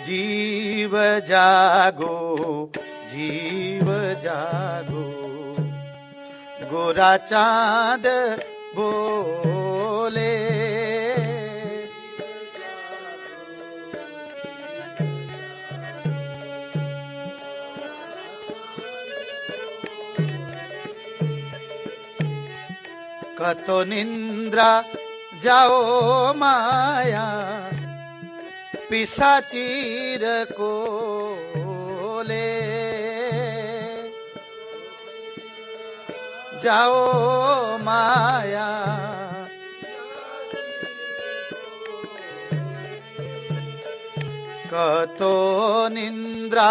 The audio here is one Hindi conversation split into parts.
जीव जागो जीव जागो, गोरा चांद बोले। कतो निंद्रा जाओ माया, पिशाचीर को ले। जाओ माया कतो निंद्रा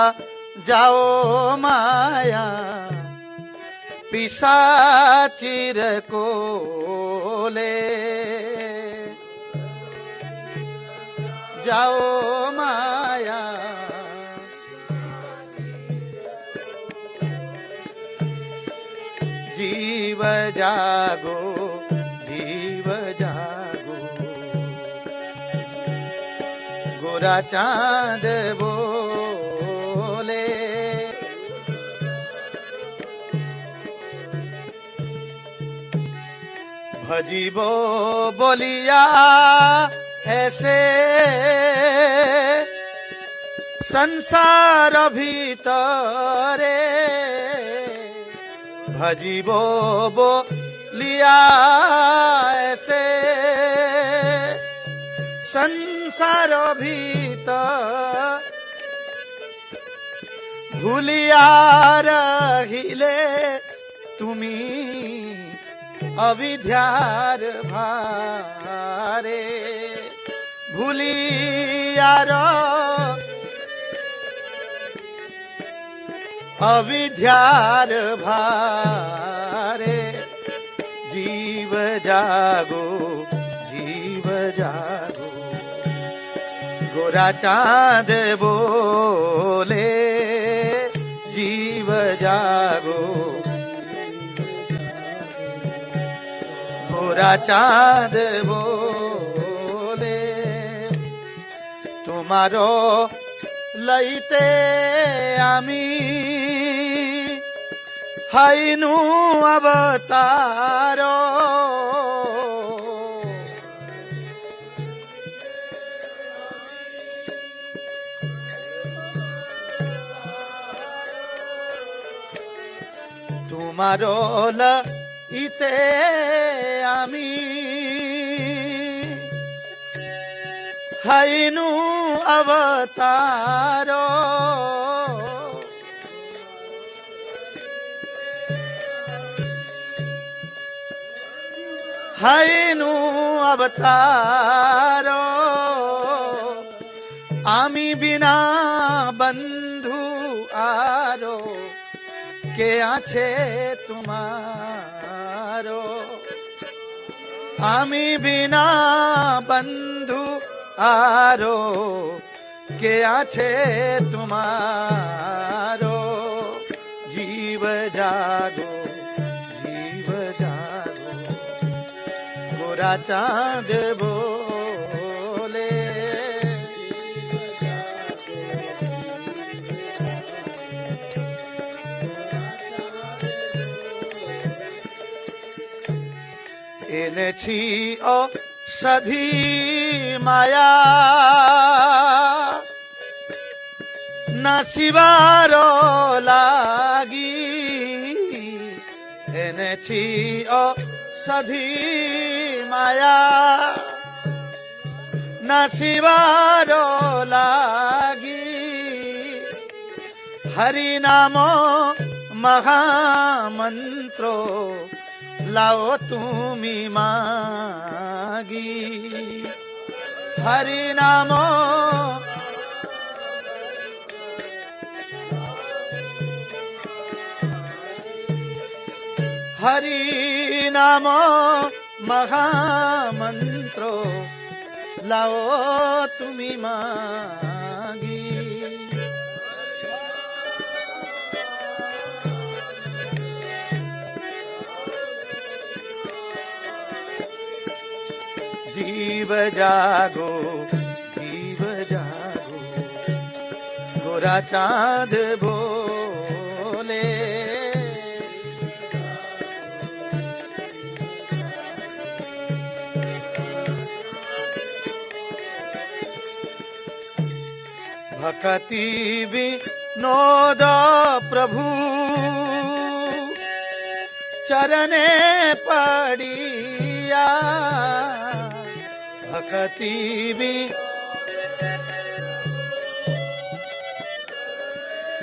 जाओ माया, पिशाचीर को ले। जाओ माया जीव जागो जीव जागो, गोरा चांद बोले। भजीबो बोलिया ऐसे, संसार भीतरे। भजीबो बोलिया ऐसे, संसार भीतर। भूलिया रहिले तुमी अविद्यार भारे। भूलिया अविद्यार भारे। जीव जागो जीव जागो, गोरा चांद बोले। जीव जागो गोरा चांद बोले। तुम्हारो लईते आमी हाइनु अवतारो। तुम्हारो लईते आमी हाइनु अवतारो। हाइनु अवतारो। आमी बिना बंधु आरो, के आछे तुम्हारो। आमी बिना बंधु आरो, के आछे तुम्हारो। जीव जागो जीव जागो, गोरा चांद बोले। एने छी ओ सधी माया, नासिवारो लागी। एने छी ओ सधी माया, नासिवारो लागी। हरि नामो महामंत्रो, लाओ तुमी मागी। हरि नामो हरि नामो महामंत्रो, लाओ तुमी मागी। जीव जागो जीव जागो, गोरा चांद बोले। भक्ति विनोद प्रभु चरणे पड़िया। भक्ति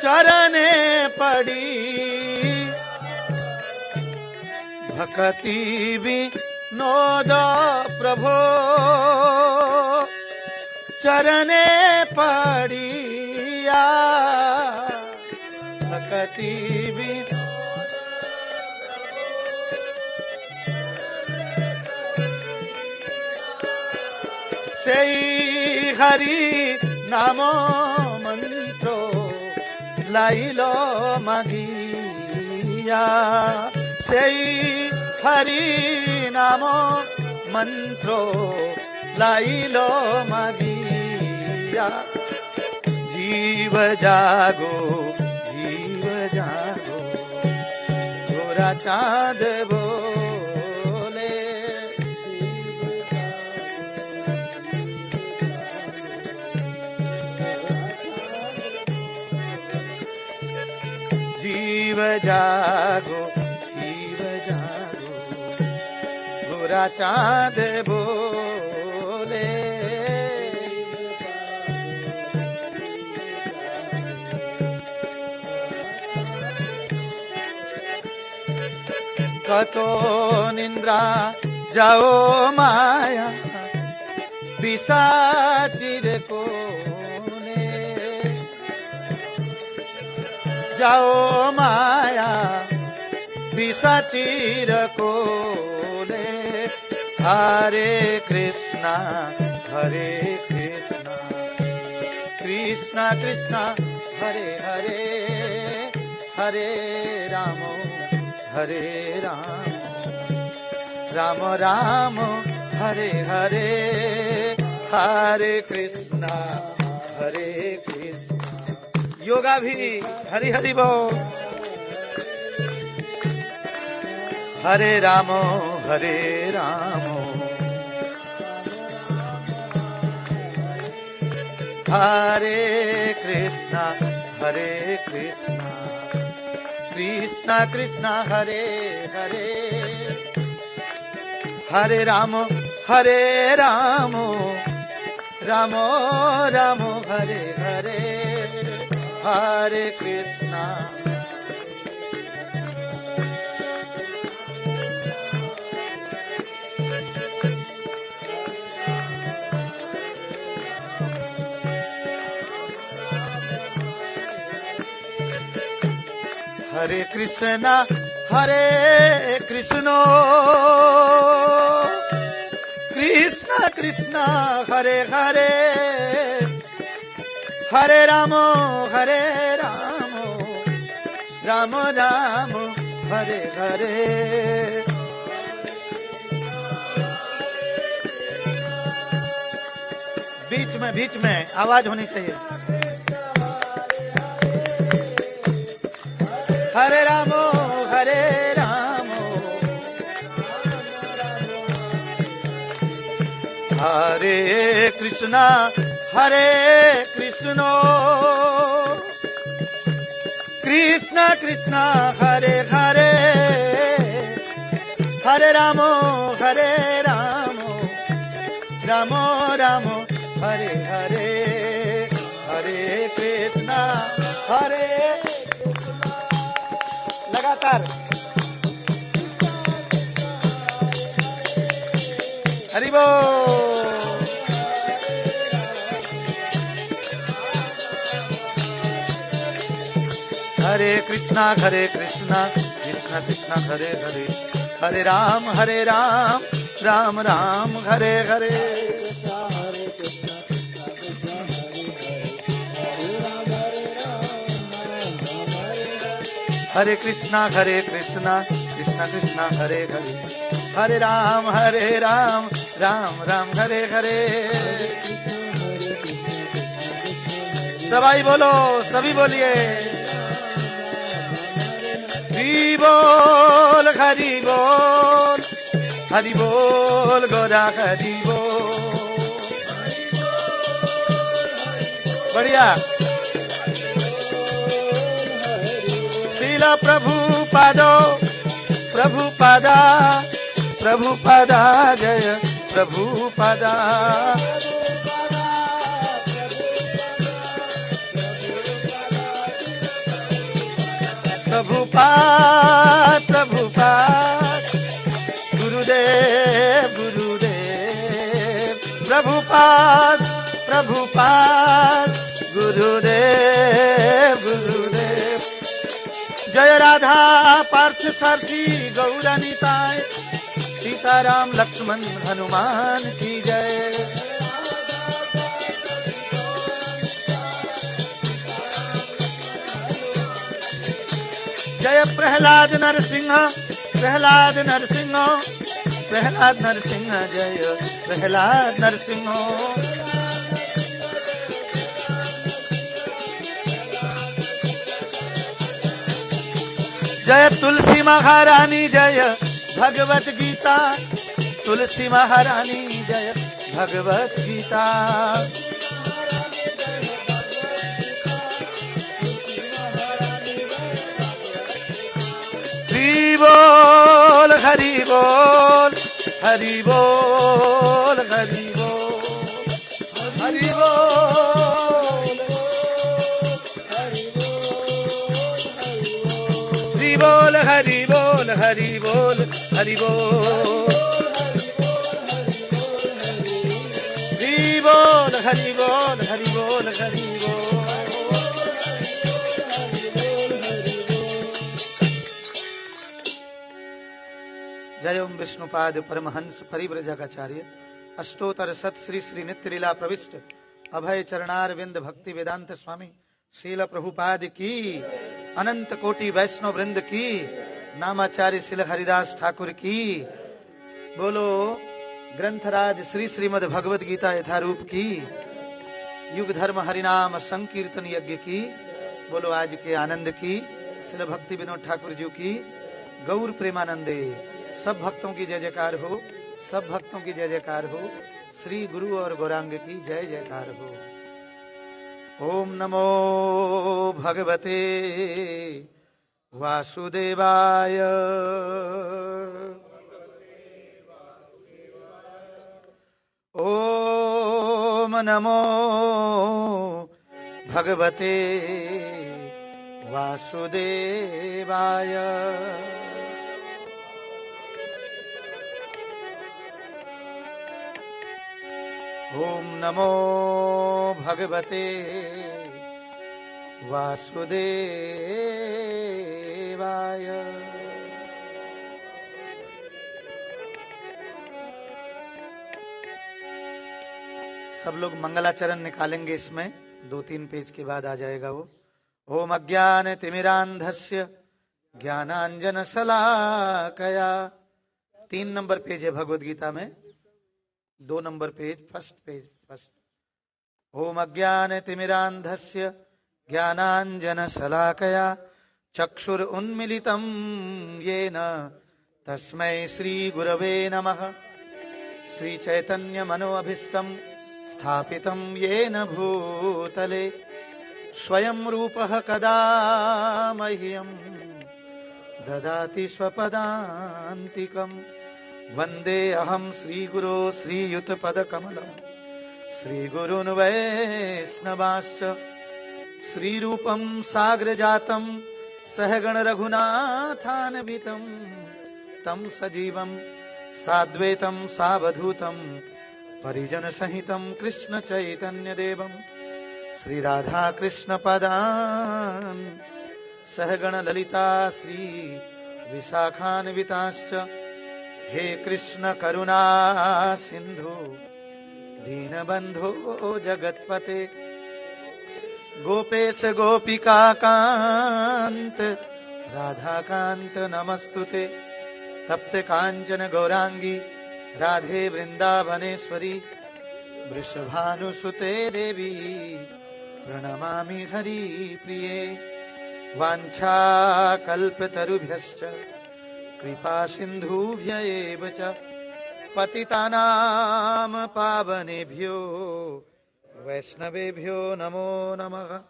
चरणे पड़ी। भक्ति विनोद प्रभु चरणे पड़िया। भक्ति से हरि नामो मंत्रो लाइलो मागिया। से हरि नामो मंत्रो लाइलो मागिया। जीव जागो जीव जागो गोरा चांद बोले। जीव जागो जीव जागो गोरा चांद बोले। कतो निंद्रा जाओ माया पिशाचिर कोने। जाओ माया पिशाचिर कोने। हरे कृष्णा कृष्णा कृष्णा हरे हरे। हरे राम राम राम हरे हरे। हरे कृष्णा योगा भी हरि हरि बोल। हरे राम हरे कृष्णा कृष्णा कृष्णा हरे हरे। हरे राम राम राम हरे हरे। हरे कृष्णा हरे कृष्णा कृष्णा कृष्णा हरे हरे। हरे राम राम राम हरे हरे। बीच में आवाज होनी चाहिए। हरे राम हरे कृष्णा कृष्णा कृष्णा हरे हरे। हरे राम राम राम हरे हरे। हरे कृष्णा लगातार हरि बोल। हरे कृष्णा कृष्णा कृष्णा हरे हरे। हरे राम राम राम हरे हरे। हरे कृष्णा कृष्णा कृष्णा हरे हरे। हरे राम राम राम हरे हरे। सबाई बोलो, सभी बोलिए। हरि बोल, हरि बोल, हरि बोल, गोरा हरि बोल। बढ़िया। श्रीला प्रभुपादो, प्रभुपादा, प्रभुपादा, जय प्रभुपादा। प्रभुपाद, प्रभुपाद, गुरुदेव, गुरुदेव, प्रभुपाद, प्रभुपाद, गुरुदेव, गुरुदेव। जय राधा पार्थ सारथी गौरानिताय, सीताराम लक्ष्मण हनुमान की जय। जय प्रहलाद नरसिंह, प्रहलाद नरसिंह, प्रहलाद नरसिंह, जय प्रहलाद नरसिंह। जय तुलसी महारानी, जय भगवत गीता, तुलसी महारानी, जय भगवत गीता। हरि बोल, हरि बोल, हरि बोल, हरि बोल, हरि बोल, हरि बोल, हरि बोल, हरि बोल, हरि बोल, हरि बोल, हरि बोल, हरि बोल, हरि बोल। जय ओम विष्णुपाद परमहंस परिव्रजकाचार्य अष्टोत्तर सत श्री श्री नित्य लीला प्रविष्ट अभय चरणार विंद भक्ति वेदांत स्वामी शील प्रभुपाद की, अनंत कोटि वैष्णव वृंद की, नामाचार्य शिल हरिदास ठाकुर की। बोलो ग्रंथराज श्री श्रीमद भगवद गीता यथारूप की, युग धर्म हरिनाम संकीर्तन यज्ञ की। बोलो आज के आनंद की, शिल भक्ति विनोद ठाकुर जी की। गौर प्रेमानंदे, सब भक्तों की जय जयकार हो, सब भक्तों की जय जयकार हो। श्री गुरु और गौरांग की जय जयकार हो। ओम नमो भगवते वासुदेवाय, ओम नमो भगवते वासुदेवाय। ओम नमो भगवते वासुदेवाय। सब लोग मंगलाचरण निकालेंगे, इसमें 2-3 पेज के बाद आ जाएगा वो। ओम अज्ञान तिमिरांधस्य ज्ञानांजन शलाकया, 3 नंबर पेज है भगवद गीता में, 2 number page, first page, first. ओम अज्ञान तिमिरांधस्य ज्ञानांजन शलाकया चक्षुर उन्मिलितं येन तस्मै श्री गुरवे नमः। श्री चैतन्य मनोअभीष्टं स्थापितं येन भूतले स्वयं रूपः कदा मह्यं ददाति स्वपदान्तिकम्। वंदे अहम श्रीगुरो श्रीयुतपदकमलं श्रीगुरून् वैष्णवांश्च। श्रीरूपं साग्रजातं सहगण रघुनाथान्वितं तं सजीवं साद्वैतं सावधूतं परिजन सहितं कृष्ण चैतन्य देवं श्री राधा कृष्ण पदान् सहगण ललिता श्री विशाखान्विताश्च। हे कृष्ण करुणा सिंधु दीनबंधो जगतपते गोपेश गोपिका कांत राधा कांत नमस्तुते। तप्त कांचन गौरांगी राधे वृंदावनेश्वरी वृषभानुसुते देवी प्रणमामि हरिप्रिये वाञ्छाकल्पतरुभ्यश्च कृपा सिन्धुभ्य एव च पतितानां पावनेभ्यो वैष्णवेभ्यो नमो नमः।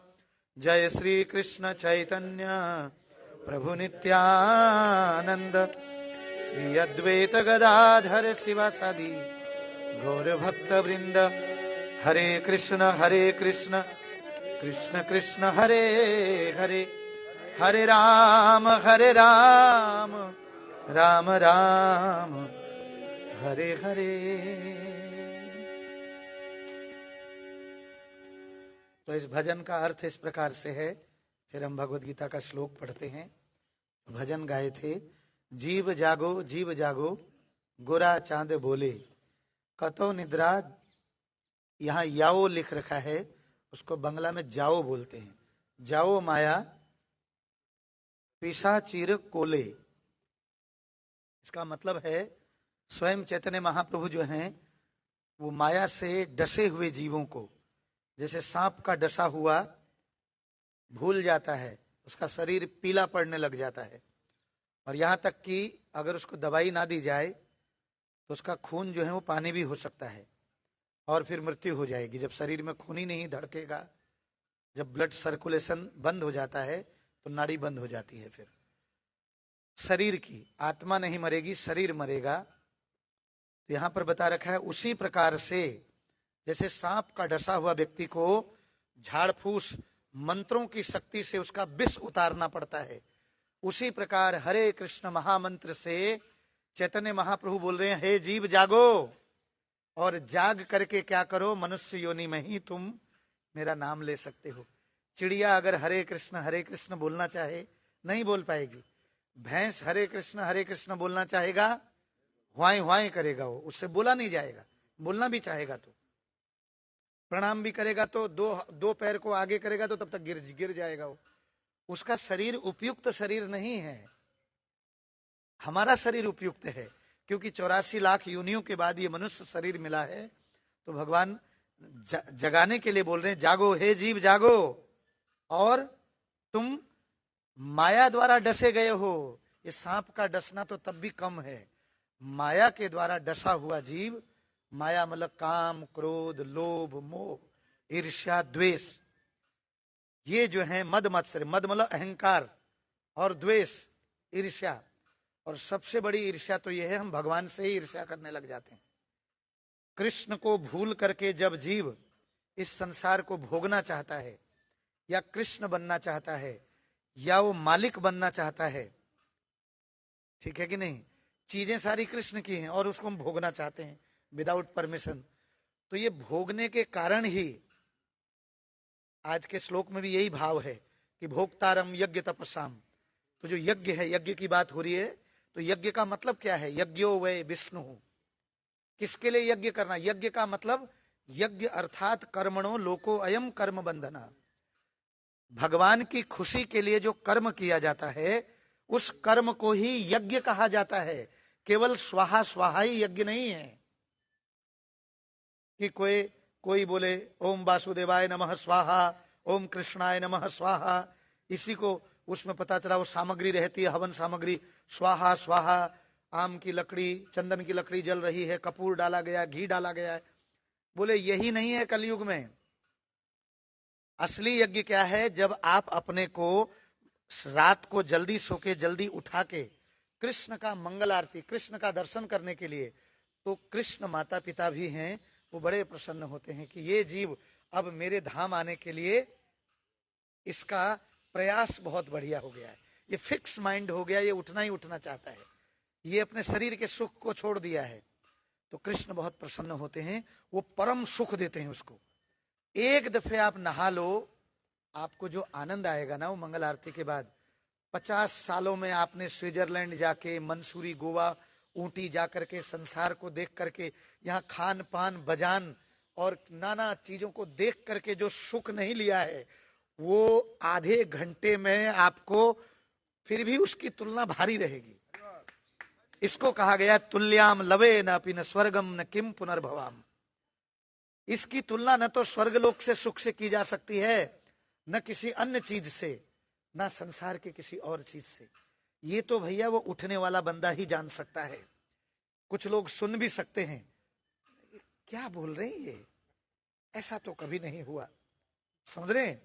जय श्री कृष्ण चैतन्य प्रभु नित्यानंद श्री अद्वैत गदाधर शिवासादि गौर भक्त वृंद। हरे कृष्ण कृष्ण कृष्ण हरे हरे, हरे राम राम राम हरे हरे। तो इस भजन का अर्थ इस प्रकार से है। फिर हम भगवद गीता का श्लोक पढ़ते हैं। भजन गाए थे, जीव जागो गोरा चांद बोले, कतो निद्रा। यहाँ याओ लिख रखा है, उसको बंगला में जाओ बोलते हैं। जाओ माया पिशाचीर कोले। इसका मतलब है स्वयं चैतन्य महाप्रभु जो हैं वो माया से डसे हुए जीवों को, जैसे सांप का डसा हुआ भूल जाता है, उसका शरीर पीला पड़ने लग जाता है, और यहां तक कि अगर उसको दवाई ना दी जाए तो उसका खून जो है वो पानी भी हो सकता है और फिर मृत्यु हो जाएगी। जब शरीर में खून ही नहीं धड़केगा, जब ब्लड सर्कुलेशन बंद हो जाता है तो नाड़ी बंद हो जाती है। फिर शरीर की आत्मा नहीं मरेगी, शरीर मरेगा। तो यहां पर बता रखा है उसी प्रकार से जैसे सांप का डसा हुआ व्यक्ति को झाड़ फूस मंत्रों की शक्ति से उसका विष उतारना पड़ता है, उसी प्रकार हरे कृष्ण महामंत्र से चैतन्य महाप्रभु बोल रहे हैं, हे जीव जागो, और जाग करके क्या करो, मनुष्य योनि में ही तुम मेरा नाम ले सकते हो। चिड़िया अगर हरे कृष्ण बोलना चाहे नहीं बोल पाएगी। भैंस हरे कृष्ण बोलना चाहेगा, ह्वाई ह्वाई करेगा, वो उससे बोला नहीं जाएगा। बोलना भी चाहेगा तो प्रणाम भी करेगा तो दो पैर को आगे करेगा तो तब तक गिर जाएगा। वो उसका शरीर उपयुक्त शरीर नहीं है। हमारा शरीर उपयुक्त है, क्योंकि 84 लाख योनियों के बाद ये मनुष्य शरीर मिला है। तो भगवान जगाने के लिए बोल रहे हैं, जागो हे जीव जागो, और तुम माया द्वारा डसे गए हो। ये सांप का डसना तो तब भी कम है, माया के द्वारा डसा हुआ जीव, माया मतलब काम क्रोध लोभ मोह ईर्ष्या द्वेष, ये जो है मद मत्सर, मद मतलब अहंकार, और द्वेष ईर्ष्या। और सबसे बड़ी ईर्ष्या तो यह है, हम भगवान से ही ईर्ष्या करने लग जाते हैं। कृष्ण को भूल करके जब जीव इस संसार को भोगना चाहता है, या कृष्ण बनना चाहता है, या वो मालिक बनना चाहता है, ठीक है कि नहीं, चीजें सारी कृष्ण की हैं और उसको हम भोगना चाहते हैं विदाउट परमिशन, तो ये भोगने के कारण ही आज के श्लोक में भी यही भाव है कि भोक्तारम यज्ञ तपस्याम। तो जो यज्ञ है, यज्ञ की बात हो रही है, तो यज्ञ का मतलब क्या है, यज्ञो वै विष्णु। किसके लिए यज्ञ करना, यज्ञ का मतलब यज्ञ अर्थात कर्मणो लोको अयम कर्म बंधना। भगवान की खुशी के लिए जो कर्म किया जाता है उस कर्म को ही यज्ञ कहा जाता है। केवल स्वाहा स्वाहा ही यज्ञ नहीं है कि कोई बोले ओम वासुदेवाय नमः स्वाहा, ओम कृष्णाय नमः स्वाहा, इसी को उसमें पता चला वो सामग्री रहती है हवन सामग्री, स्वाहा स्वाहा, आम की लकड़ी चंदन की लकड़ी जल रही है, कपूर डाला गया, घी डाला गया है। बोले यही नहीं है कलयुग में। असली यज्ञ क्या है, जब आप अपने को रात को जल्दी सो के जल्दी उठा के कृष्ण का मंगल आरती, कृष्ण का दर्शन करने के लिए, तो कृष्ण माता पिता भी हैं, वो बड़े प्रसन्न होते हैं कि ये जीव अब मेरे धाम आने के लिए इसका प्रयास बहुत बढ़िया हो गया है, ये फिक्स माइंड हो गया, ये उठना ही उठना चाहता है, ये अपने शरीर के सुख को छोड़ दिया है। तो कृष्ण बहुत प्रसन्न होते हैं, वो परम सुख देते हैं उसको। एक दफे आप नहा लो, आपको जो आनंद आएगा ना वो मंगल आरती के बाद, 50 सालों में आपने स्विट्जरलैंड जाके, मंसूरी, गोवा, ऊटी जाकर के संसार को देख करके, यहाँ खान पान बजान और नाना चीजों को देख करके जो सुख नहीं लिया है, वो आधे घंटे में आपको फिर भी उसकी तुलना भारी रहेगी। इसको कहा गया तुल्याम लवे न पिन स्वर्गम न किम पुनर्भवाम। इसकी तुलना न तो स्वर्गलोक से सुख से की जा सकती है, न किसी अन्य चीज से, न संसार के किसी और चीज से। ये तो भैया वो उठने वाला बंदा ही जान सकता है। कुछ लोग सुन भी सकते हैं, क्या बोल रहे हैं ये, ऐसा तो कभी नहीं हुआ, समझ रहे हैं?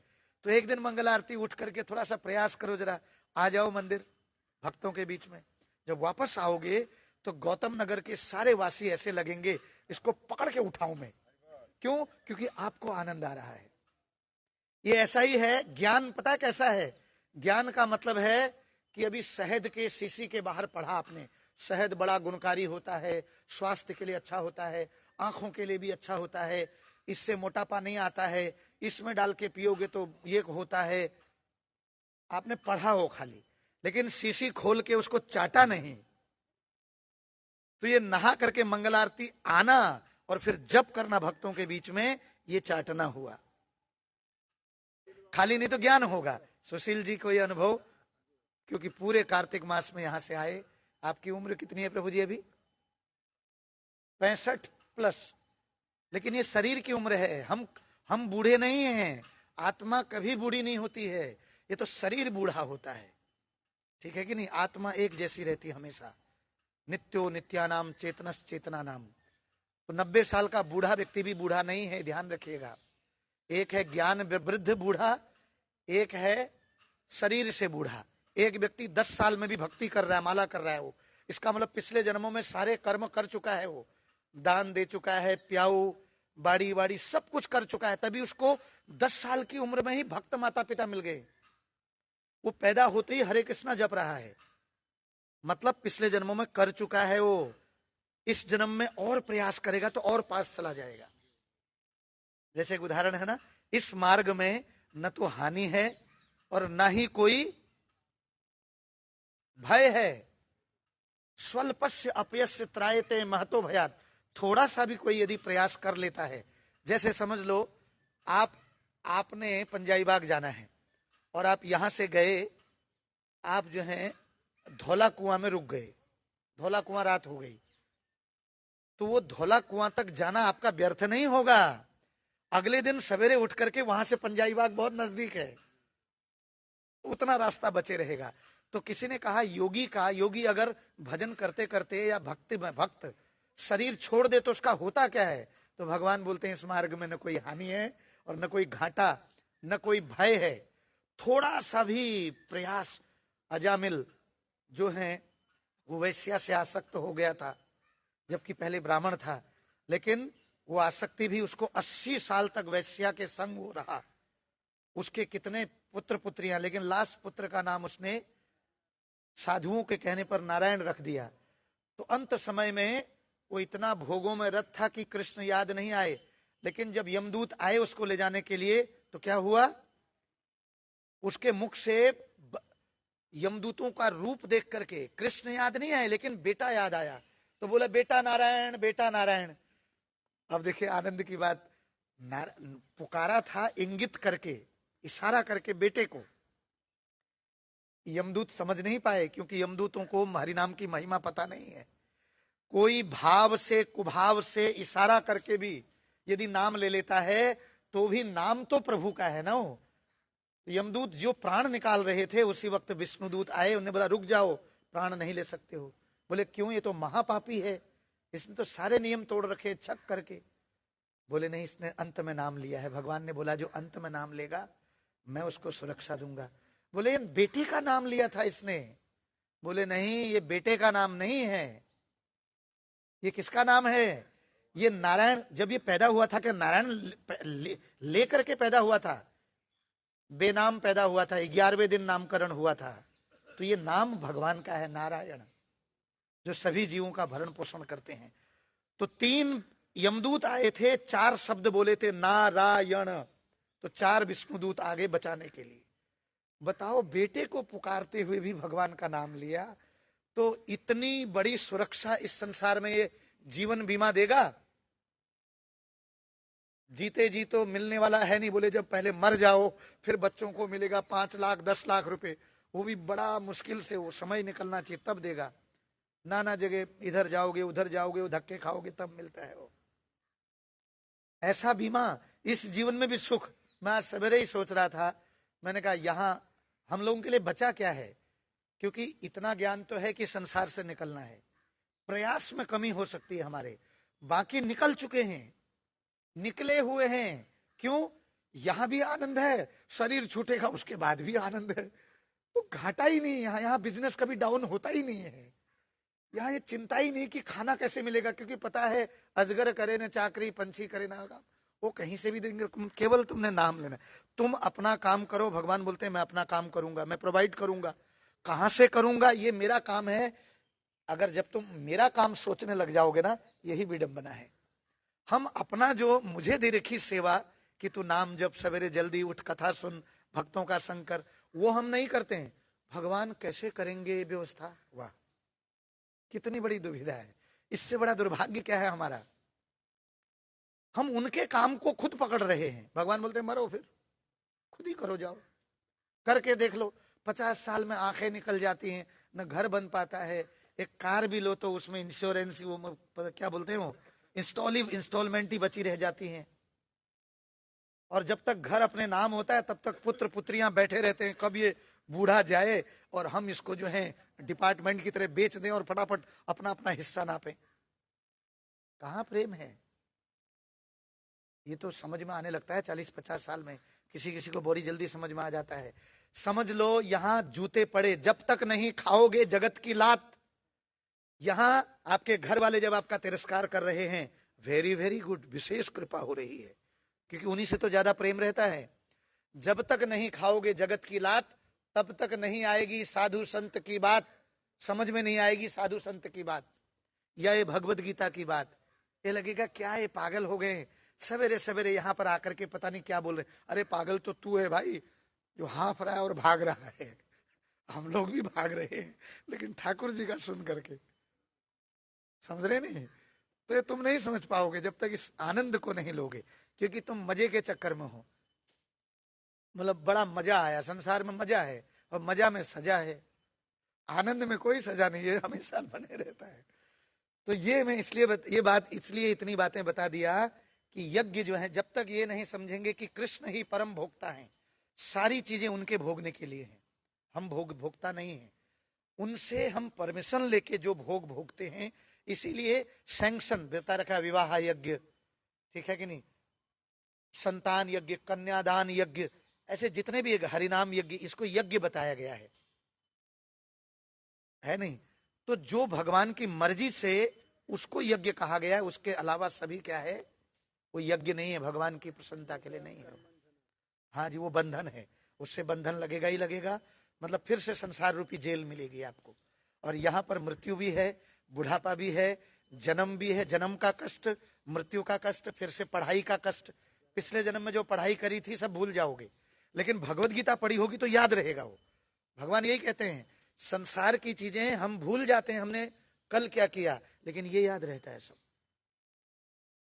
तो एक दिन मंगल आरती उठ करके थोड़ा सा प्रयास करो, जरा आ जाओ मंदिर भक्तों के बीच में। जब वापस आओगे तो गौतम नगर के सारे वासी ऐसे लगेंगे इसको पकड़ के उठाऊं मैं। क्यों? क्योंकि आपको आनंद आ रहा है। ये ऐसा ही है ज्ञान। पता है कैसा है? ज्ञान का मतलब है कि अभी शहद के शीशी के बाहर पढ़ा आपने, शहद बड़ा गुणकारी होता है, स्वास्थ्य के लिए अच्छा होता है, आंखों के लिए भी अच्छा होता है, इससे मोटापा नहीं आता है, इसमें डाल के पियोगे तो ये होता है। आपने पढ़ा हो खाली, लेकिन शीशी खोल के उसको चाटा नहीं। तो ये नहा करके मंगल आरती आना और फिर जप करना भक्तों के बीच में, ये चाटना हुआ। खाली नहीं तो ज्ञान होगा। सुशील जी को ये अनुभव, क्योंकि पूरे कार्तिक मास में यहां से आए। आपकी उम्र कितनी है प्रभु जी? अभी 65+। लेकिन ये शरीर की उम्र है, हम बूढ़े नहीं हैं। आत्मा कभी बूढ़ी नहीं होती है, ये तो शरीर बूढ़ा होता है। ठीक है कि नहीं? आत्मा एक जैसी रहती है हमेशा। नित्यो नित्यानाम चेतनस चेतना नाम। तो 90 साल का बूढ़ा व्यक्ति भी बूढ़ा नहीं है, ध्यान रखिएगा। एक है ज्ञान वृद्ध बूढ़ा, एक है शरीर से बूढ़ा। एक व्यक्ति 10 साल में भी भक्ति कर रहा है, माला कर रहा है, वो इसका मतलब पिछले जन्मों में सारे कर्म कर चुका है, वो दान दे चुका है, प्याऊ बाड़ी वाड़ी सब कुछ कर चुका है, तभी उसको 10 साल की उम्र में ही भक्त माता पिता मिल गए। वो पैदा होते ही हरे कृष्णा जप रहा है, मतलब पिछले जन्मों में कर चुका है वो। इस जन्म में और प्रयास करेगा तो और पास चला जाएगा। जैसे एक उदाहरण है ना, इस मार्ग में न तो हानि है और न ही कोई भय है। स्वल्पस्य अपयस्य त्रायते महतो भयात। थोड़ा सा भी कोई यदि प्रयास कर लेता है, जैसे समझ लो आपने पंजाई बाग जाना है और आप यहां से गए, आप जो है धौला कुआं में रुक गए, धौला कुआं रात हो गई, तो वो धौला कुआं तक जाना आपका व्यर्थ नहीं होगा। अगले दिन सवेरे उठ करके वहां से पंजाई बाग बहुत नजदीक है, उतना रास्ता बचे रहेगा। तो किसी ने कहा योगी अगर भजन करते करते या भक्त शरीर छोड़ दे तो उसका होता क्या है? तो भगवान बोलते हैं इस मार्ग में न कोई हानि है और न कोई घाटा, न कोई भय है। थोड़ा सा भी प्रयास, अजामिल जो है वो वैश्या से आसक्त हो गया था, जबकि पहले ब्राह्मण था, लेकिन वो आसक्ति भी उसको 80 साल तक वैश्या के संग हो रहा। उसके कितने पुत्र पुत्रियां, लेकिन लास्ट पुत्र का नाम उसने साधुओं के कहने पर नारायण रख दिया। तो अंत समय में वो इतना भोगों में रत था कि कृष्ण याद नहीं आए, लेकिन जब यमदूत आए उसको ले जाने के लिए तो क्या हुआ, उसके मुख से यमदूतों का रूप देख करके कृष्ण याद नहीं आए, लेकिन बेटा याद आया। तो बोला बेटा नारायण, बेटा नारायण। अब देखिए आनंद की बात, पुकारा था इंगित करके, इशारा करके बेटे को। यमदूत समझ नहीं पाए, क्योंकि यमदूतों को हरिनाम की महिमा पता नहीं है। कोई भाव से कुभाव से इशारा करके भी यदि नाम ले लेता है तो भी नाम तो प्रभु का है ना। वो यमदूत जो प्राण निकाल रहे थे, उसी वक्त विष्णुदूत आए, उन्हें बोला रुक जाओ, प्राण नहीं ले सकते हो। बोले क्यों? ये तो महापापी है, इसने तो सारे नियम तोड़ रखे छक करके। बोले नहीं, इसने अंत में नाम लिया है। भगवान ने बोला जो अंत में नाम लेगा मैं उसको सुरक्षा दूंगा। बोले बेटे का नाम लिया था इसने। बोले नहीं, ये बेटे का नाम नहीं है, ये किसका नाम है? ये नारायण जब ये पैदा हुआ था, क्या नारायण ले करके पैदा हुआ था? बेनाम पैदा हुआ था, 11वें दिन नामकरण हुआ था। तो ये नाम भगवान का है, नारायण, जो सभी जीवों का भरण पोषण करते हैं। तो 3 यमदूत आए थे, 4 शब्द बोले थे नारायण, तो 4 विष्णुदूत आगे बचाने के लिए। बताओ, बेटे को पुकारते हुए भी भगवान का नाम लिया, तो इतनी बड़ी सुरक्षा इस संसार में ये जीवन बीमा देगा? जीते जी तो मिलने वाला है नहीं। बोले जब पहले मर जाओ फिर बच्चों को मिलेगा 5 लाख 10 लाख रुपए, वो भी बड़ा मुश्किल से, वो समय निकलना चाहिए तब देगा। नाना जगह इधर जाओगे उधर जाओगे, वो धक्के खाओगे तब मिलता है वो। ऐसा बीमा, इस जीवन में भी सुख। मैं आज सवेरे ही सोच रहा था, मैंने कहा यहाँ हम लोगों के लिए बचा क्या है, क्योंकि इतना ज्ञान तो है कि संसार से निकलना है, प्रयास में कमी हो सकती है हमारे, बाकी निकल चुके हैं, निकले हुए हैं। क्यों? यहां भी आनंद है, शरीर छूटेगा उसके बाद भी आनंद है, तो घाटा ही नहीं। यहाँ बिजनेस कभी डाउन होता ही नहीं है, यहाँ ये चिंता ही नहीं कि खाना कैसे मिलेगा, क्योंकि पता है अजगर करे न चाकरी, पंछी करे ना काम, वो कहीं से भी देंगे, केवल तुमने नाम लेना। तुम अपना काम करो, भगवान बोलते हैं मैं अपना काम करूंगा, मैं प्रोवाइड करूंगा। कहां से करूंगा, ये मेरा काम है। अगर जब तुम मेरा काम सोचने लग जाओगे ना, यही विडंबना है। हम अपना जो मुझे दे रखी सेवा कि तू नाम जब, सवेरे जल्दी उठ, कथा सुन, भक्तों का संग कर, वो हम नहीं करते हैं। भगवान कैसे करेंगे व्यवस्था? वाह, कितनी बड़ी दुविधा है। इससे बड़ा दुर्भाग्य क्या है हमारा? हम उनके काम को खुद पकड़ रहे हैं। भगवान बोलते हैं मरो, फिर खुद ही करो, जाओ करके देख लो। 50 साल में आंखें निकल जाती हैं, न घर बन पाता है। एक कार भी लो तो उसमें इंश्योरेंस, वो क्या बोलते हैं, वो इंस्टॉलमेंट ही बची रह जाती हैं। और जब तक घर अपने नाम होता है तब तक पुत्र पुत्रियां बैठे रहते हैं, कब ये बूढ़ा जाए और हम इसको जो है डिपार्टमेंट की तरह बेच दें और फटाफट अपना अपना हिस्सा नापें। कहां प्रेम है? ये तो समझ में आने लगता है 40-50 साल में, किसी किसी को बड़ी जल्दी समझ में आ जाता है। समझ लो यहां जूते पड़े, जब तक नहीं खाओगे जगत की लात। यहां आपके घर वाले जब आपका तिरस्कार कर रहे हैं, वेरी वेरी गुड, विशेष कृपा हो रही है, क्योंकि उन्हीं से तो ज्यादा प्रेम रहता है। जब तक नहीं खाओगे जगत की लात, तब तक नहीं आएगी साधु संत की बात, समझ में नहीं आएगी साधु संत की बात या ये भगवत गीता की बात। ये लगेगा क्या ये पागल हो गए, सवेरे सवेरे यहाँ पर आकर के पता नहीं क्या बोल रहे। अरे पागल तो तू है भाई, जो हाँफ रहा है और भाग रहा है। हम लोग भी भाग रहे हैं, लेकिन ठाकुर जी का सुन करके, समझ रहे नहीं? तो ये तुम नहीं समझ पाओगे जब तक इस आनंद को नहीं लोगे, क्योंकि तुम मजे के चक्कर में हो। मतलब बड़ा मजा आया, संसार में मजा है, और मजा में सजा है, आनंद में कोई सजा नहीं है, हमेशा बने रहता है। तो ये मैं इसलिए इतनी बातें बता दिया कि यज्ञ जो है, जब तक ये नहीं समझेंगे कि कृष्ण ही परम भोक्ता हैं, सारी चीजें उनके भोगने के लिए हैं, हम भोक्ता नहीं है। उनसे हम परमिशन लेके जो भोग भोगते हैं, इसीलिए सैंक्शन बता रखा, विवाह यज्ञ, ठीक है कि नहीं, संतान यज्ञ, कन्यादान यज्ञ, ऐसे जितने भी हरिनाम यज्ञ, इसको यज्ञ बताया गया है नहीं? तो जो भगवान की मर्जी से उसको यज्ञ कहा गया है, उसके अलावा सभी क्या है, वो यज्ञ नहीं है, भगवान की प्रसन्नता के लिए नहीं है। हाँ जी, वो बंधन है, उससे बंधन लगेगा ही लगेगा, मतलब फिर से संसार रूपी जेल मिलेगी आपको। और यहाँ पर मृत्यु भी है, बुढ़ापा भी है, जन्म भी है, जन्म का कष्ट, मृत्यु का कष्ट, फिर से पढ़ाई का कष्ट। पिछले जन्म में जो पढ़ाई करी थी सब भूल जाओगे, लेकिन भगवत गीता पढ़ी होगी तो याद रहेगा वो। भगवान यही कहते हैं, संसार की चीजें हम भूल जाते हैं, हमने कल क्या किया, लेकिन ये याद रहता है सब।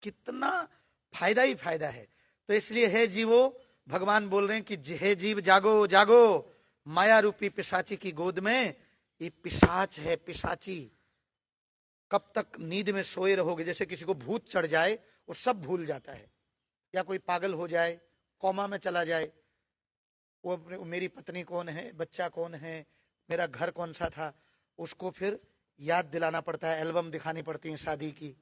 कितना फायदा ही फायदा है। तो इसलिए हे जीवो, भगवान बोल रहे हैं कि हे जीव जागो जागो, माया रूपी पिशाची की गोद में ये पिशाच है, पिशाची। कब तक नींद में सोए रहोगे? जैसे किसी को भूत चढ़ जाए, वो सब भूल जाता है, या कोई पागल हो जाए, कोमा में चला जाए, वो मेरी पत्नी कौन है, बच्चा कौन है, मेरा घर कौन सा था, उसको फिर याद दिलाना पड़ता है, एल्बम दिखानी पड़ती है शादी की,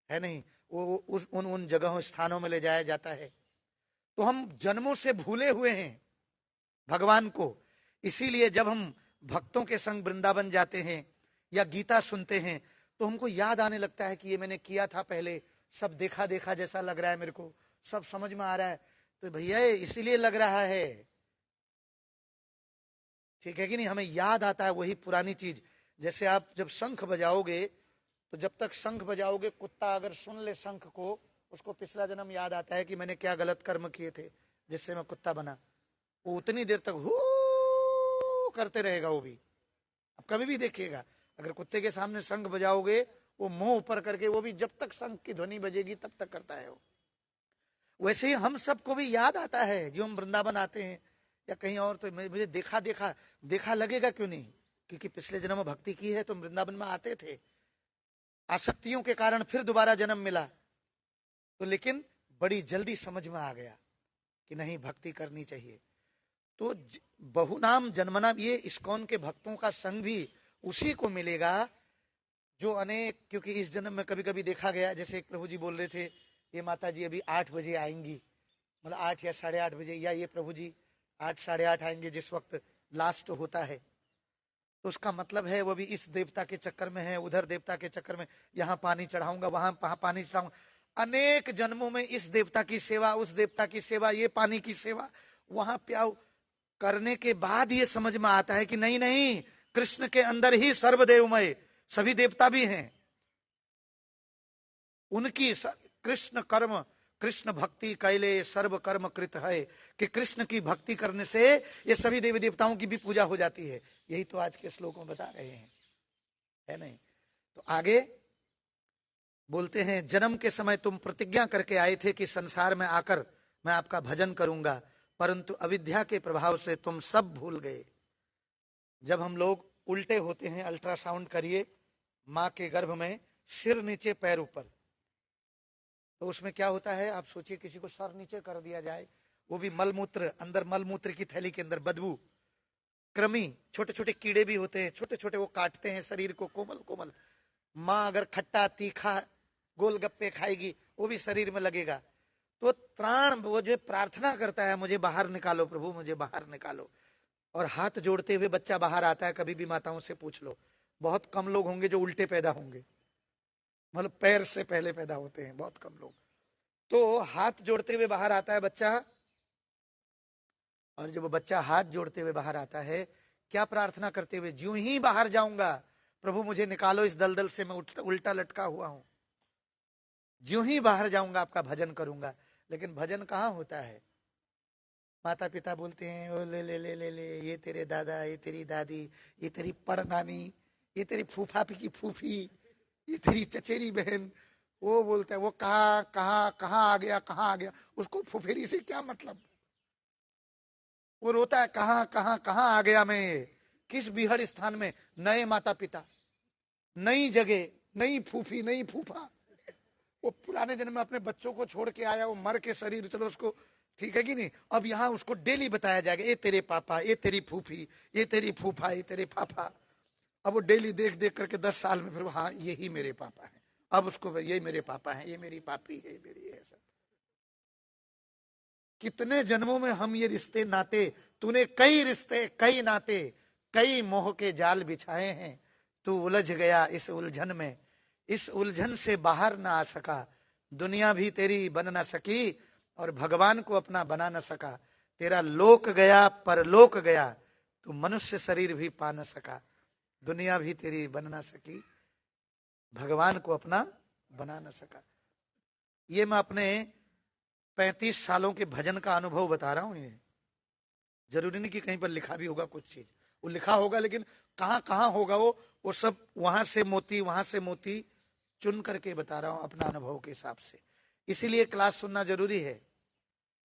है नहीं? वो उन जगहों स्थानों में ले जाया जाता है। तो हम जन्मों से भूले हुए हैं भगवान को। इसीलिए जब हम भक्तों के संग वृंदावन जाते हैं या गीता सुनते हैं, तो हमको याद आने लगता है कि ये मैंने किया था पहले, सब देखा देखा जैसा लग रहा है मेरे को, सब समझ में आ रहा है। तो भैया इसीलिए लग रहा है, ठीक है कि नहीं? हमें याद आता है वही पुरानी चीज। जैसे आप जब शंख बजाओगे, तो जब तक शंख बजाओगे, कुत्ता अगर सुन ले शंख को, उसको पिछला जन्म याद आता है कि मैंने क्या गलत कर्म किए थे जिससे मैं कुत्ता बना। वो उतनी देर तक हु करते रहेगा वो भी। अब कभी भी देखिएगा, अगर कुत्ते के सामने शंख बजाओगे, वो मुंह ऊपर करके, वो भी जब तक शंख की ध्वनि बजेगी तब तक करता है वो। वैसे ही हम सबको भी याद आता है, जो हम वृंदावन आते हैं या कहीं और, तो मुझे देखा देखा देखा लगेगा क्यों नहीं, क्योंकि पिछले जन्म में भक्ति की है तो वृंदावन में आते थे, आसक्तियों के कारण फिर दोबारा जन्म मिला। तो लेकिन बड़ी जल्दी समझ में आ गया कि नहीं, भक्ति करनी चाहिए। तो बहुनाम जन्मनाम, ये इस्कॉन के भक्तों का संग भी उसी को मिलेगा जो अनेक, क्योंकि इस जन्म में कभी कभी देखा गया, जैसे एक प्रभु जी बोल रहे थे, ये माता जी अभी 8 बजे आएंगी, मतलब 8 या 8:30 बजे, या ये प्रभु जी 8, 8:30 आएंगे जिस वक्त लास्ट होता है। तो उसका मतलब है वो भी इस देवता के चक्कर में है, उधर देवता के चक्कर में, यहाँ पानी चढ़ाऊंगा, वहां पानी चढ़ाऊंगा, अनेक जन्मों में इस देवता की सेवा, उस देवता की सेवा, ये पानी की सेवा, वहां प्याऊ करने के बाद ये समझ में आता है कि नहीं नहीं, कृष्ण के अंदर ही सर्वदेवमय सभी देवता भी हैं। उनकी कृष्ण कर्म, कृष्ण भक्ति कैले सर्व कर्म कृत है, कि कृष्ण की भक्ति करने से ये सभी देवी देवताओं की भी पूजा हो जाती है। यही तो आज के श्लोक में बता रहे हैं, है नहीं? तो आगे बोलते हैं, जन्म के समय तुम प्रतिज्ञा करके आए थे कि संसार में आकर मैं आपका भजन करूंगा, परंतु अविद्या के प्रभाव से तुम सब भूल गए। जब हम लोग उल्टे होते हैं, अल्ट्रासाउंड करिए, माँ के गर्भ में सिर नीचे पैर ऊपर, तो उसमें क्या होता है आप सोचिए, किसी को सर नीचे कर दिया जाए, वो भी मलमूत्र, अंदर मलमूत्र की थैली के अंदर बदबू, कृमि, छोटे छोटे कीड़े भी होते हैं, छोटे छोटे, वो काटते हैं शरीर को कोमल कोमल। माँ अगर खट्टा तीखा गोलगप्पे खाएगी, वो भी शरीर में लगेगा। तो त्राण, वो जो प्रार्थना करता है, मुझे बाहर निकालो प्रभु, मुझे बाहर निकालो, और हाथ जोड़ते हुए बच्चा बाहर आता है। कभी भी माताओं से पूछ लो, बहुत कम लोग होंगे जो उल्टे पैदा होंगे, मतलब पैर से पहले पैदा होते हैं, बहुत कम लोग। तो हाथ जोड़ते हुए बाहर आता है बच्चा, और जब बच्चा हाथ जोड़ते हुए बाहर आता है, क्या प्रार्थना करते हुए, ज्यों ही बाहर जाऊंगा प्रभु मुझे निकालो इस दलदल से, मैं उल्टा लटका हुआ हूं, ज्यों ही बाहर जाऊंगा आपका भजन करूंगा। लेकिन भजन कहाँ होता है? माता पिता बोलते हैं, ओ ले ले ले ले ले, ये तेरे दादा, ये तेरी दादी, ये तेरी पड़नानी, ये तेरी फूफा की फूफी, ये तेरी चचेरी बहन। वो बोलता है, वो कहाँ कहाँ कहाँ आ गया, कहाँ आ गया, उसको फुफेरी से क्या मतलब? वो रोता है, कहाँ कहाँ कहाँ आ गया मैं, किस बिहड़ स्थान में, नए माता पिता, नई जगह, नई फूफी, नई फूफा। वो पुराने जन्म में अपने बच्चों को छोड़ के आया, वो मर के शरीर, चलो उसको ठीक है कि नहीं, अब यहाँ उसको डेली बताया जाएगा, ये तेरे पापा, ये तेरी फूफी, ये तेरी फूफा, ये तेरे पापा। अब वो डेली देख देख करके 10 साल में फिर हाँ यही मेरे पापा है, अब उसको ये मेरे पापा है, ये मेरी पापी है, मेरी है। सब कितने जन्मों में हम ये रिश्ते नाते, तूने कई रिश्ते, कई नाते, कई मोह के जाल बिछाए हैं, तू उलझ गया इस उलझन में, इस उलझन से बाहर ना आ सका, दुनिया भी तेरी बन ना सकी और भगवान को अपना बना न सका, तेरा लोक गया परलोक गया, तू मनुष्य शरीर भी पा न सका, दुनिया भी तेरी बन ना सकी, भगवान को अपना बना न सका। ये मैं अपने 35 सालों के भजन का अनुभव बता रहा हूं। ये जरूरी नहीं कि कहीं पर लिखा भी होगा कुछ चीज, वो लिखा होगा लेकिन कहां कहां होगा वो सब वहां से मोती, वहां से मोती चुन करके बता रहा हूं अपना अनुभव के हिसाब से। इसीलिए क्लास सुनना जरूरी है।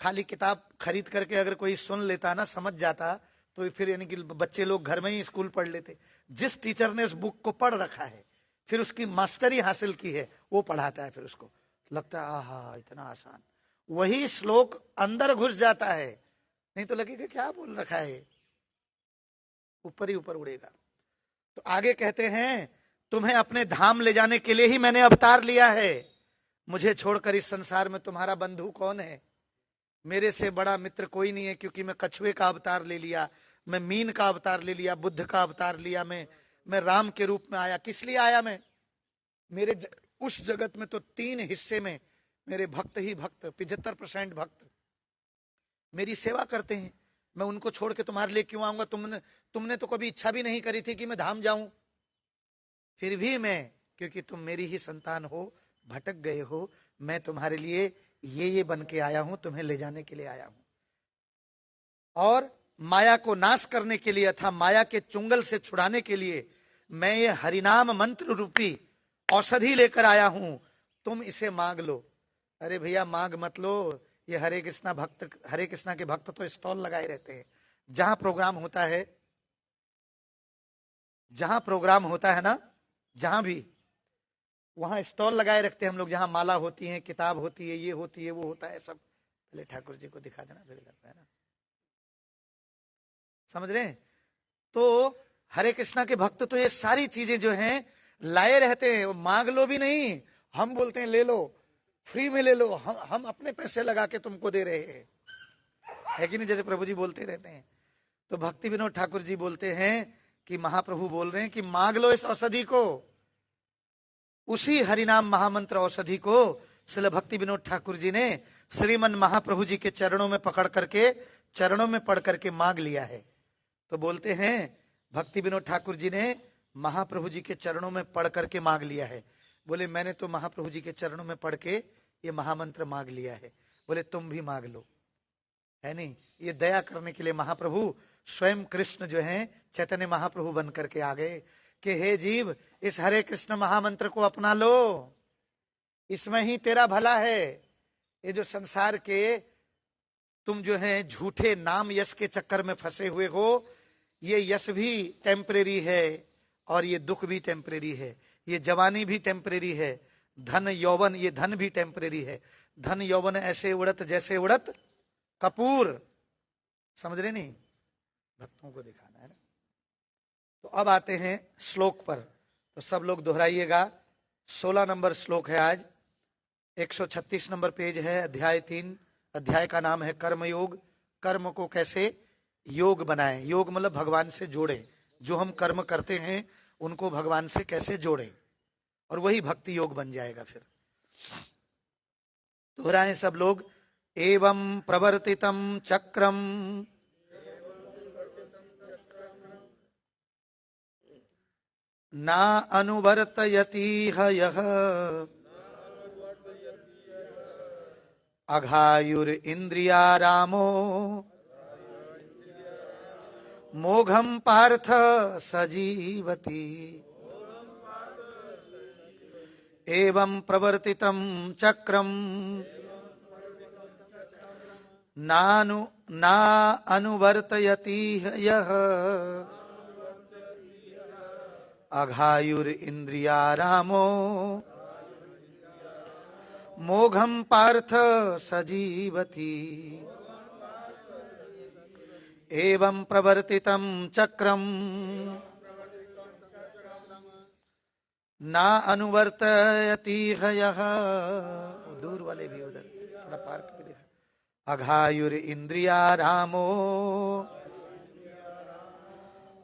खाली किताब खरीद करके अगर कोई सुन लेता ना, समझ जाता, तो फिर यानी कि बच्चे लोग घर में ही स्कूल पढ़ लेते। जिस टीचर ने उस बुक को पढ़ रखा है, फिर उसकी मास्टरी हासिल की है, वो पढ़ाता है, फिर उसको लगता है आहा इतना आसान, वही श्लोक अंदर घुस जाता है, नहीं तो लगेगा क्या बोल रखा है, ऊपर ही ऊपर उड़ेगा। तो आगे कहते हैं, तुम्हें अपने धाम ले जाने के लिए ही मैंने अवतार लिया है, मुझे छोड़कर इस संसार में तुम्हारा बंधु कौन है, मेरे से बड़ा मित्र कोई नहीं है, क्योंकि मैं कछुए का अवतार ले लिया, मैं मीन का अवतार ले लिया, बुद्ध का अवतार लिया, मैं राम के रूप में आया। किस लिए आया मैं? मेरे उस जगत में तो 3 हिस्से में मेरे भक्त ही भक्त, 75% भक्त मेरी सेवा करते हैं, मैं उनको छोड़ के तुम्हारे लिए क्यों आऊंगा? तुमने तो कभी इच्छा भी नहीं करी थी कि मैं धाम जाऊं, फिर भी मैं, क्योंकि तुम मेरी ही संतान हो, भटक गए हो, मैं तुम्हारे लिए ये बन के आया हूं, तुम्हें ले जाने के लिए आया हूं, और माया को नाश करने के लिए अथा माया के चुंगल से छुड़ाने के लिए मैं ये हरिनाम मंत्र रूपी औषधि लेकर आया हूं, तुम इसे मांग लो। अरे भैया मांग मत लो, ये हरे कृष्णा भक्त, हरे कृष्णा के भक्त तो स्टॉल लगाए रहते हैं, जहां प्रोग्राम होता है, जहां प्रोग्राम होता है ना, जहां भी वहां स्टॉल लगाए रखते हैं हम लोग, जहां माला होती है, किताब होती है, ये होती है, वो होता है सब। पहले ठाकुर जी को दिखा देना फिर इधर पे, है ना, समझ रहे हैं? तो हरे कृष्णा के भक्त तो ये सारी चीजें जो हैं लाए रहते हैं, वो मांग लो भी नहीं, हम बोलते हैं ले लो, फ्री में ले लो, हम अपने पैसे लगा के तुमको दे रहे हैं, है कि नहीं? जैसे प्रभु जी बोलते रहते हैं। तो भक्ति विनोद ठाकुर जी बोलते हैं कि महाप्रभु बोल रहे हैं कि मांग लो इस औषधि को, उसी हरिनाम महामंत्र औषधि को श्रील भक्ति विनोद ठाकुर जी ने श्रीमन महाप्रभु जी के चरणों में पकड़ करके, चरणों में पढ़ करके मांग लिया है। तो बोलते हैं भक्ति विनोद ठाकुर जी ने महाप्रभु जी के चरणों में पढ़ करके मांग लिया है। बोले मैंने तो महाप्रभु जी के चरणों में पढ़ के ये महामंत्र मांग लिया है। बोले तुम भी मांग लो, है नहीं? ये दया करने के लिए महाप्रभु स्वयं कृष्ण जो हैं चैतन्य महाप्रभु बन करके आ गए कि हे जीव, इस हरे कृष्ण महामंत्र को अपना लो, इसमें ही तेरा भला है। ये जो संसार के तुम जो है झूठे नाम यश के चक्कर में फंसे हुए हो, ये यश भी टेम्परेरी है और ये दुख भी टेम्परेरी है, ये जवानी भी टेम्परेरी है, धन यौवन, ये धन भी टेम्परेरी है। धन यौवन ऐसे उड़त जैसे उड़त कपूर, समझ रहे नहीं? भक्तों को दिखाना है ना। तो अब आते हैं श्लोक पर, तो सब लोग दोहराइएगा। 16 नंबर श्लोक है आज, 136 नंबर पेज है, अध्याय 3। अध्याय का नाम है कर्म योग। कर्म को कैसे योग बनाएं, योग मतलब भगवान से जोड़े, जो हम कर्म करते हैं उनको भगवान से कैसे जोड़े, और वही भक्ति योग बन जाएगा। फिर दोहराएं सब लोग। एवं प्रवर्तितम चक्रम ना अनुवर्तयति यः अघायुर इंद्रियारामो मोघम पार्थ सजीवति। एवं प्रवर्तितं चक्रम ना अनुवर्तयति यः अघायुर इंद्रियारामो मोघम पार्थ सजीवति। एवं प्रवर्तितं चक्रम ना अनुवर्तयति यः, दूर वाले भी उधर थोड़ा पार्क पे देखा। अघायुर इंद्रियारामो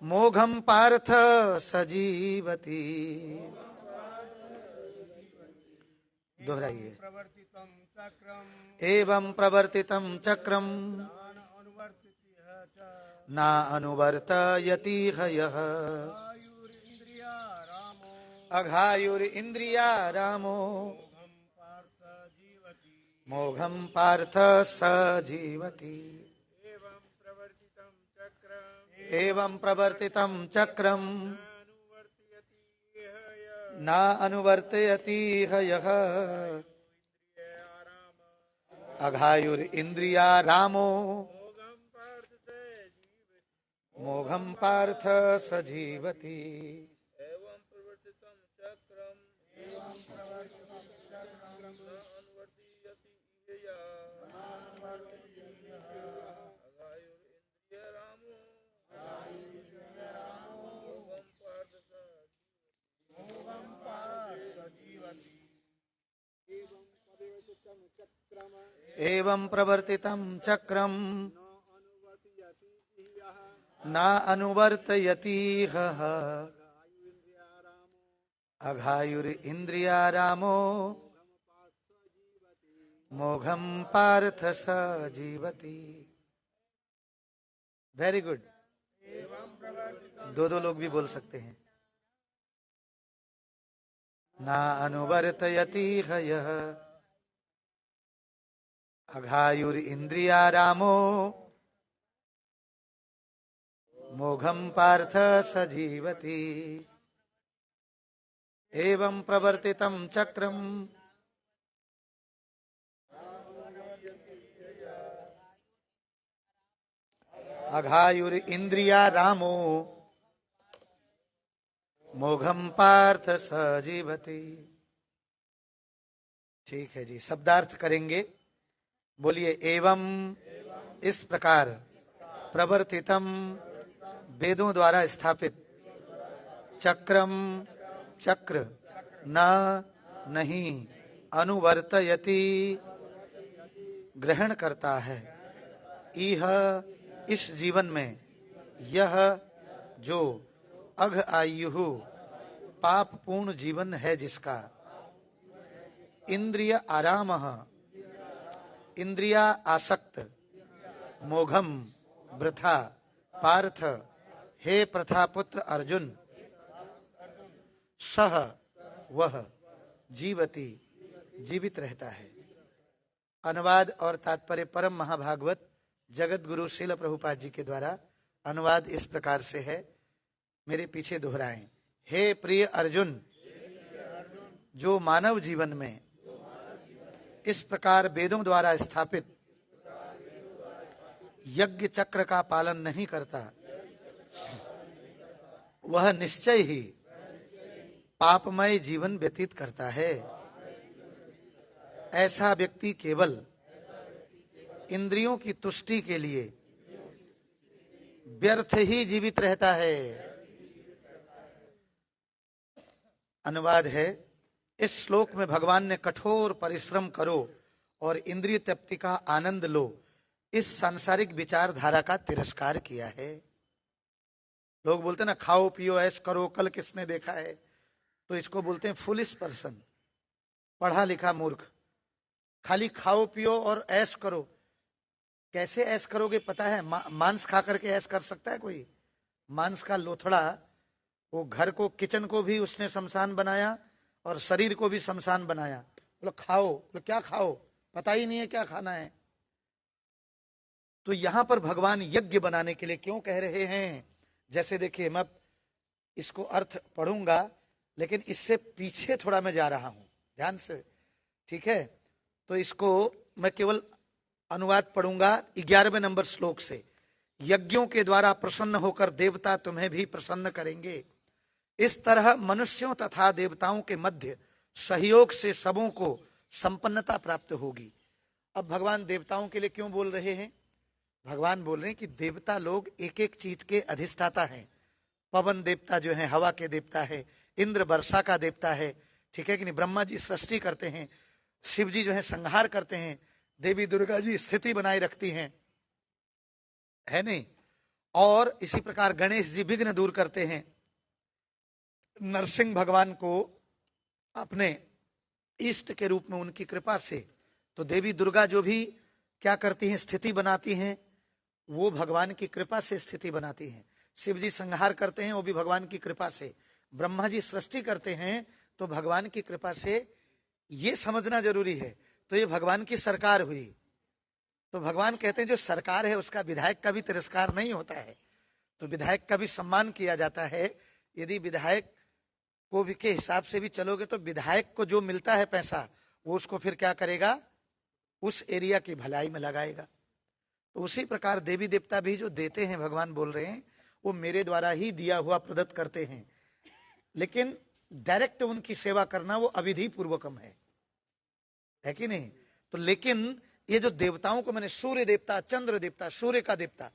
मोघम पार्थ सजीवति। दोहराइए। एवं प्रवर्तितं चक्रम ना अनुवर्तयति यः अघायुर इंद्रियारामो मोघम पार्थ सजीवति। एवं प्रवर्तितं चक्रम ना अनुवर्तयति यः अघायुर इंद्रियारामो मोघम पार्थ सजीवति। एवं प्रवर्तितं चक्रम ना अनुवर्तयति यः अघायुर इंद्रियारामो मोघम पार्थ सजीवति। Very good. दो लोग भी बोल सकते हैं। ना अनुवर्तयति यः अघायुर इंद्रियारामो मोघम पार्थ सजीवति। एवं प्रवर्तितं चक्रम अघायुर इंद्रियारामो मोघम पार्थ सजीवति। ठीक है जी, शब्दार्थ करेंगे। बोलिए एवं इस प्रकार प्रवर्तितम वेदों द्वारा स्थापित चक्रम चक्र न नहीं अनुवर्तयति ग्रहण करता है। इह इस जीवन में यह जो अघ आयु पाप पूर्ण जीवन है जिसका इंद्रिय आराम इंद्रिया आसक्त मोघम वृथा पार्थ हे प्रथापुत्र अर्जुन सह वह जीवती जीवित रहता है। अनुवाद और तात्पर्य परम महाभागवत जगत गुरु श्रील प्रभुपाद जी के द्वारा अनुवाद इस प्रकार से है, मेरे पीछे दोहराएं। हे प्रिय अर्जुन, जो मानव जीवन में इस प्रकार वेदों द्वारा स्थापित यज्ञ चक्र का पालन नहीं करता, वह निश्चय ही पापमय जीवन व्यतीत करता है। ऐसा व्यक्ति केवल इंद्रियों की तुष्टि के लिए व्यर्थ ही जीवित रहता है। अनुवाद है, इस श्लोक में भगवान ने कठोर परिश्रम करो और इंद्रिय तृप्ति का आनंद लो इस सांसारिक विचारधारा का तिरस्कार किया है। लोग बोलते ना खाओ पियो ऐश करो, कल किसने देखा है, तो इसको बोलते हैं फुलिश पर्सन, पढ़ा लिखा मूर्ख। खाली खाओ पियो और ऐश करो, कैसे ऐश करोगे पता है? मांस खा करके ऐश कर सकता है कोई? मांस का लोथड़ा, वो घर को किचन को भी उसने शमशान बनाया और शरीर को भी शमशान बनाया। बोलो खाओ, बोलो क्या खाओ, पता ही नहीं है क्या खाना है। तो यहां पर भगवान यज्ञ बनाने के लिए क्यों कह रहे हैं? जैसे देखिए, मैं इसको अर्थ पढ़ूंगा लेकिन इससे पीछे थोड़ा मैं जा रहा हूं, ध्यान से, ठीक है? तो इसको मैं केवल अनुवाद पढ़ूंगा 11वें नंबर श्लोक से। यज्ञों के द्वारा प्रसन्न होकर देवता तुम्हें भी प्रसन्न करेंगे। इस तरह मनुष्यों तथा देवताओं के मध्य सहयोग से सबों को संपन्नता प्राप्त होगी। अब भगवान देवताओं के लिए क्यों बोल रहे हैं? भगवान बोल रहे हैं कि देवता लोग एक एक चीज के अधिष्ठाता हैं। पवन देवता जो है हवा के देवता है, इंद्र वर्षा का देवता है, ठीक है कि नहीं? ब्रह्मा जी सृष्टि करते हैं, शिव जी जो है संहार करते हैं, देवी दुर्गा जी स्थिति बनाए रखती हैं, है नहीं? और इसी प्रकार गणेश जी विघ्न दूर करते हैं। नरसिंह भगवान को अपने इष्ट के रूप में उनकी कृपा से, तो देवी दुर्गा जो भी क्या करती हैं, स्थिति बनाती हैं, वो भगवान की कृपा से स्थिति बनाती हैं। शिव जी संहार करते हैं, वो भी भगवान की कृपा से। ब्रह्मा जी सृष्टि करते हैं, तो भगवान की कृपा से। ये समझना जरूरी है। तो ये भगवान की सरकार हुई। तो भगवान कहते हैं जो सरकार है उसका विधायक का भी तिरस्कार नहीं होता है, तो विधायक का भी सम्मान किया जाता है। यदि विधायक को भी के हिसाब से भी चलोगे तो विधायक को जो मिलता है पैसा, वो उसको फिर क्या करेगा? उस एरिया की भलाई में लगाएगा। तो उसी प्रकार देवी देवता भी जो देते हैं, भगवान बोल रहे हैं, वो मेरे द्वारा ही दिया हुआ प्रदत्त करते हैं, लेकिन डायरेक्ट उनकी सेवा करना वो अविधि पूर्वकम है कि नहीं? तो लेकिन ये जो देवताओं को मैंने सूर्य देवता, चंद्र देवता, सूर्य का देवता,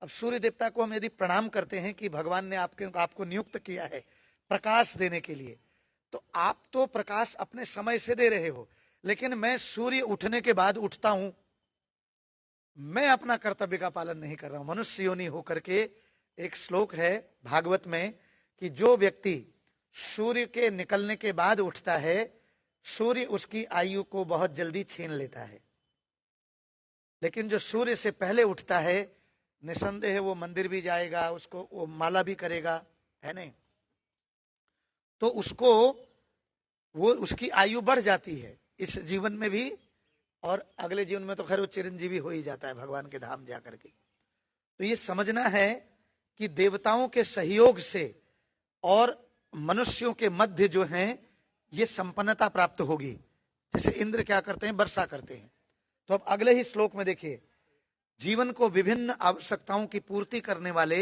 अब सूर्य देवता को हम यदि प्रणाम करते हैं कि भगवान ने आपको नियुक्त किया है प्रकाश देने के लिए, तो आप तो प्रकाश अपने समय से दे रहे हो, लेकिन मैं सूर्य उठने के बाद उठता हूं, मैं अपना कर्तव्य का पालन नहीं कर रहा हूं। मनुष्य योनि होकर के, एक श्लोक है भागवत में कि जो व्यक्ति सूर्य के निकलने के बाद उठता है, सूर्य उसकी आयु को बहुत जल्दी छीन लेता है, लेकिन जो सूर्य से पहले उठता है, निसंदेह वो मंदिर भी जाएगा, उसको वो माला भी करेगा, है नहीं? तो उसको वो उसकी आयु बढ़ जाती है इस जीवन में भी, और अगले जीवन में तो खैर वो चिरंजीवी हो ही जाता है भगवान के धाम जाकर के। तो ये समझना है कि देवताओं के सहयोग से और मनुष्यों के मध्य जो है ये संपन्नता प्राप्त होगी। जैसे इंद्र क्या करते हैं? वर्षा करते हैं। तो अब अगले ही श्लोक में देखिए, जीवन को विभिन्न आवश्यकताओं की पूर्ति करने वाले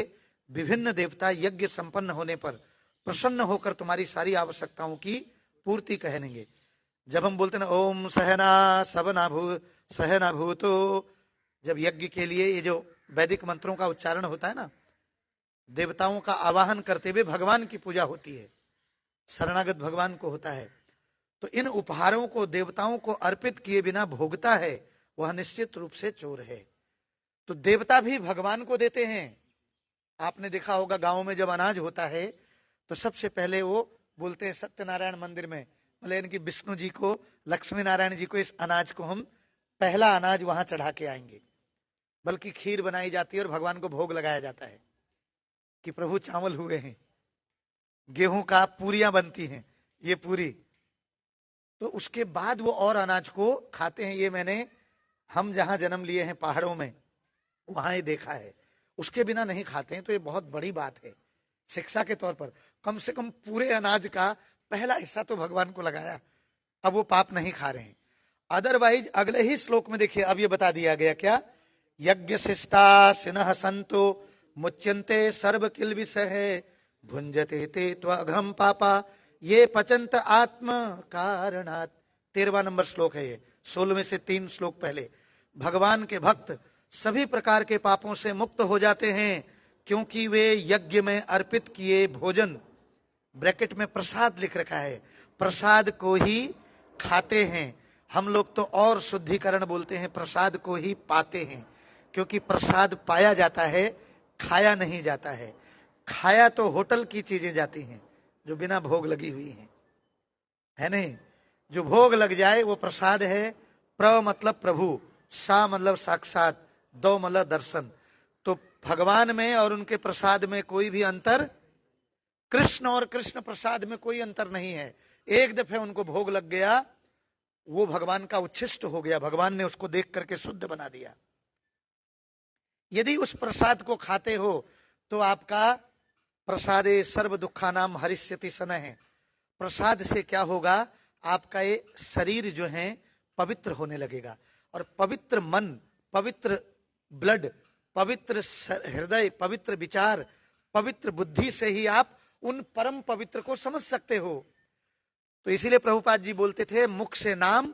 विभिन्न देवता यज्ञ संपन्न होने पर प्रसन्न होकर तुम्हारी सारी आवश्यकताओं की पूर्ति करेंगे। जब हम बोलते ना ओम सहना सबना भू सहना भूतो, जब यज्ञ के लिए ये जो वैदिक मंत्रों का उच्चारण होता है ना, देवताओं का आवाहन करते हुए भगवान की पूजा होती है, शरणागत भगवान को होता है, तो इन उपहारों को देवताओं को अर्पित किए बिना भोगता है वह निश्चित रूप से चोर है। तो देवता भी भगवान को देते हैं। आपने देखा होगा गांव में जब अनाज होता है तो सबसे पहले वो बोलते हैं सत्यनारायण मंदिर में, बोले इनकी विष्णु जी को, लक्ष्मी नारायण जी को इस अनाज को हम पहला अनाज वहां चढ़ा के आएंगे। बल्कि खीर बनाई जाती है और भगवान को भोग लगाया जाता है कि प्रभु चावल हुए हैं, गेहूं का पूरियां बनती हैं, ये पूरी, तो उसके बाद वो और अनाज को खाते हैं। ये मैंने, हम जहां जन्म लिए हैं पहाड़ों में, वहां ही देखा है, उसके बिना नहीं खाते हैं। तो ये बहुत बड़ी बात है शिक्षा के तौर पर, कम से कम पूरे अनाज का पहला हिस्सा तो भगवान को लगाया, अब वो पाप नहीं खा रहे हैं। अदरवाइज अगले ही श्लोक में देखिए, अब ये बता दिया गया क्या, यज्ञ शिष्टा सिनह संतो मुच्यन्ते सर्व किल विषय भुंजते ते त्वघम पापा ये पचंत आत्म कारणात्। 13वां नंबर श्लोक है ये, 16 से 3 श्लोक पहले। भगवान के भक्त सभी प्रकार के पापों से मुक्त हो जाते हैं क्योंकि वे यज्ञ में अर्पित किए भोजन, ब्रैकेट में प्रसाद लिख रखा है, प्रसाद को ही खाते हैं। हम लोग तो और शुद्धिकरण बोलते हैं, प्रसाद को ही पाते हैं, क्योंकि प्रसाद पाया जाता है, खाया नहीं जाता है। खाया तो होटल की चीजें जाती हैं जो बिना भोग लगी हुई हैं, है नहीं। जो भोग लग जाए वो प्रसाद है। प्र मतलब प्रभु, सा मतलब साक्षात, दो मतलब दर्शन। तो भगवान में और उनके प्रसाद में कोई भी अंतर, कृष्ण और कृष्ण प्रसाद में कोई अंतर नहीं है। एक दफे उनको भोग लग गया, वो भगवान का उच्छिष्ट हो गया, भगवान ने उसको देख करके शुद्ध बना दिया। यदि उस प्रसाद को खाते हो तो आपका प्रसादे सर्व दुखा नाम हरिष्यति सन है। प्रसाद से क्या होगा, आपका ये शरीर जो है पवित्र होने लगेगा, और पवित्र मन, पवित्र ब्लड, पवित्र हृदय, पवित्र विचार, पवित्र बुद्धि से ही आप उन परम पवित्र को समझ सकते हो। तो इसीलिए प्रभुपाद जी बोलते थे, मुख से नाम,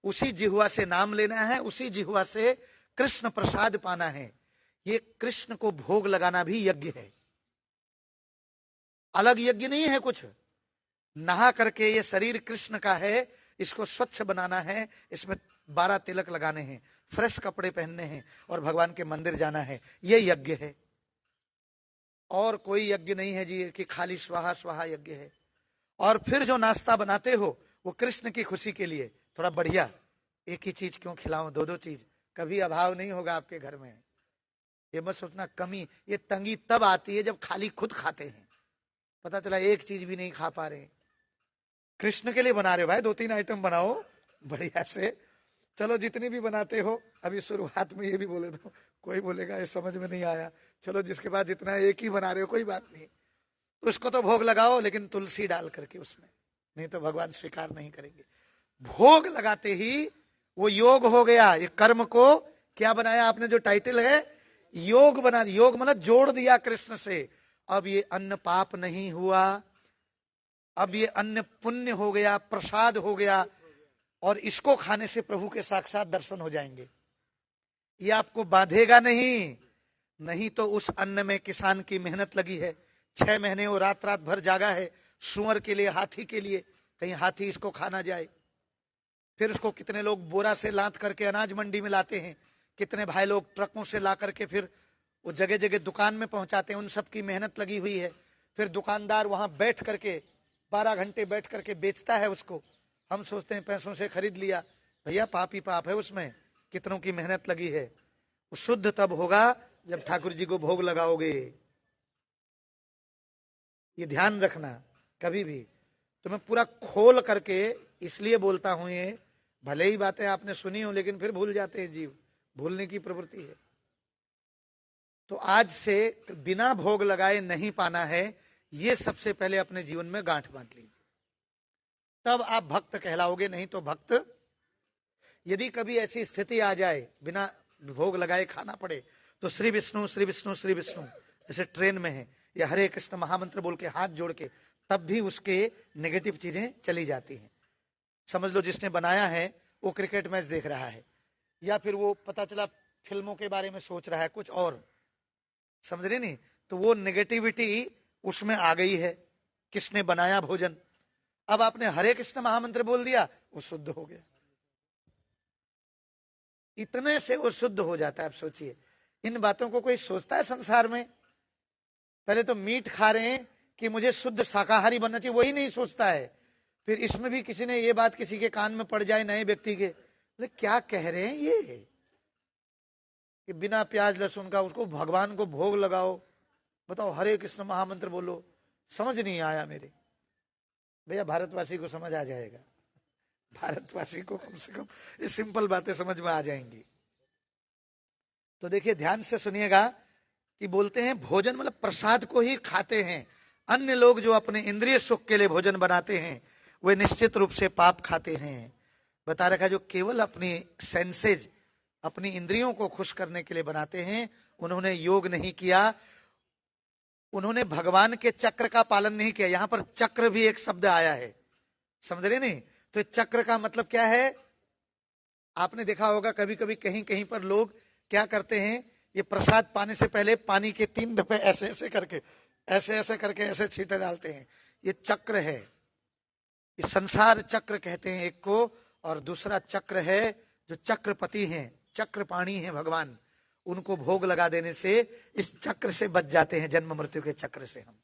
उसी जिह्वा से नाम लेना है, उसी जिह्वा से कृष्ण प्रसाद पाना है। ये कृष्ण को भोग लगाना भी यज्ञ है, अलग यज्ञ नहीं है कुछ। नहा करके ये शरीर कृष्ण का है, इसको स्वच्छ बनाना है, इसमें 12 तिलक लगाने हैं, फ्रेश कपड़े पहनने हैं और भगवान के मंदिर जाना है, ये यज्ञ है। और कोई यज्ञ नहीं है जी कि खाली स्वाहा स्वाहा यज्ञ है। और फिर जो नाश्ता बनाते हो वो कृष्ण की खुशी के लिए, थोड़ा बढ़िया, एक ही चीज क्यों खिलाऊं, 2-2 चीज, कभी अभाव नहीं होगा आपके घर में। ये मत सोचना कमी, ये तंगी तब आती है जब खाली खुद खाते हैं, पता चला एक चीज भी नहीं खा पा रहे। कृष्ण के लिए बना रहे हो भाई, 2-3 आइटम बनाओ बढ़िया से, चलो जितनी भी बनाते हो। अभी शुरुआत में ये भी बोले दो, कोई बोलेगा ये समझ में नहीं आया, चलो जिसके बाद जितना एक ही बना रहे हो कोई बात नहीं, उसको तो भोग लगाओ, लेकिन तुलसी डाल करके उसमें, नहीं तो भगवान स्वीकार नहीं करेंगे। भोग लगाते ही वो योग हो गया। ये कर्म को क्या बनाया आपने, जो टाइटल है योग बना दिया, योग मतलब जोड़ दिया कृष्ण से। अब ये अन्न पाप नहीं हुआ, अब ये अन्न पुण्य हो गया, प्रसाद हो गया, और इसको खाने से प्रभु के साक्षात दर्शन हो जाएंगे। ये आपको बांधेगा नहीं, नहीं तो उस अन्न में किसान की मेहनत लगी है, 6 महीने वो रात रात भर जागा है, सुअर के लिए, हाथी के लिए, कहीं हाथी इसको खा ना जाए। फिर उसको कितने लोग बोरा से लाद करके अनाज मंडी में लाते हैं, कितने भाई लोग ट्रकों से ला करके फिर वो जगह जगह दुकान में पहुंचाते हैं, उन सब की मेहनत लगी हुई है। फिर दुकानदार वहां बैठ करके 12 घंटे बैठ करके बेचता है उसको। हम सोचते हैं पैसों से खरीद लिया, भैया पाप ही पाप है उसमें, कितनों की मेहनत लगी है। वो शुद्ध तब होगा जब ठाकुर जी को भोग लगाओगे। ये ध्यान रखना कभी भी। तो मैं पूरा खोल करके इसलिए बोलता हूं, ये भले ही बातें आपने सुनी हो लेकिन फिर भूल जाते हैं जीव, भूलने की प्रवृत्ति है। तो आज से बिना भोग लगाए नहीं पाना है, ये सबसे पहले अपने जीवन में गांठ बांध लीजिए, तब आप भक्त कहलाओगे। नहीं तो भक्त, यदि कभी ऐसी स्थिति आ जाए बिना भोग लगाए खाना पड़े, तो श्री विष्णु श्री विष्णु श्री विष्णु, जैसे ट्रेन में है, या हरे कृष्ण महामंत्र बोल के हाथ जोड़ के, तब भी उसके नेगेटिव चीजें चली जाती हैं। समझ लो जिसने बनाया है वो क्रिकेट मैच देख रहा है, या फिर वो पता चला फिल्मों के बारे में सोच रहा है कुछ और, समझ रहे नहीं, तो वो नेगेटिविटी उसमें आ गई है। किसने बनाया भोजन, अब आपने हरे कृष्ण महामंत्र बोल दिया, वो शुद्ध हो गया, इतने से वो शुद्ध हो जाता है। आप सोचिए, इन बातों को कोई सोचता है संसार में? पहले तो मीट खा रहे हैं कि मुझे शुद्ध शाकाहारी बनना चाहिए, वही नहीं सोचता है। फिर इसमें भी किसी ने ये बात किसी के कान में पड़ जाए, नए व्यक्ति के, बोले क्या कह रहे हैं ये कि बिना प्याज लहसुन का उसको भगवान को भोग लगाओ, बताओ हरे कृष्ण महामंत्र बोलो, समझ नहीं आया मेरे। भैया भारतवासी को समझ आ जाएगा, भारतवासी को कम से कम ये सिंपल बातें समझ में आ जाएंगी। तो देखिए ध्यान से सुनिएगा कि बोलते हैं भोजन मतलब प्रसाद को ही खाते हैं। अन्य लोग जो अपने इंद्रिय सुख के लिए भोजन बनाते हैं वे निश्चित रूप से पाप खाते हैं। बता रखा जो केवल अपनी सेंसेज, अपनी इंद्रियों को खुश करने के लिए बनाते हैं, उन्होंने योग नहीं किया, उन्होंने भगवान के चक्र का पालन नहीं किया। यहां पर चक्र भी एक शब्द आया है, समझ रहे नहीं? तो चक्र का मतलब क्या है? आपने देखा होगा कभी कभी कहीं कहीं पर लोग क्या करते हैं, ये प्रसाद पाने से पहले पानी के 3 दफे ऐसे ऐसे करके ऐसे छींटे डालते हैं। ये चक्र है, ये संसार चक्र कहते हैं एक को, और दूसरा चक्र है जो चक्रपति हैं, चक्रपाणी हैं भगवान, उनको भोग लगा देने से इस चक्र से बच जाते हैं, जन्म मृत्यु के चक्र से हम।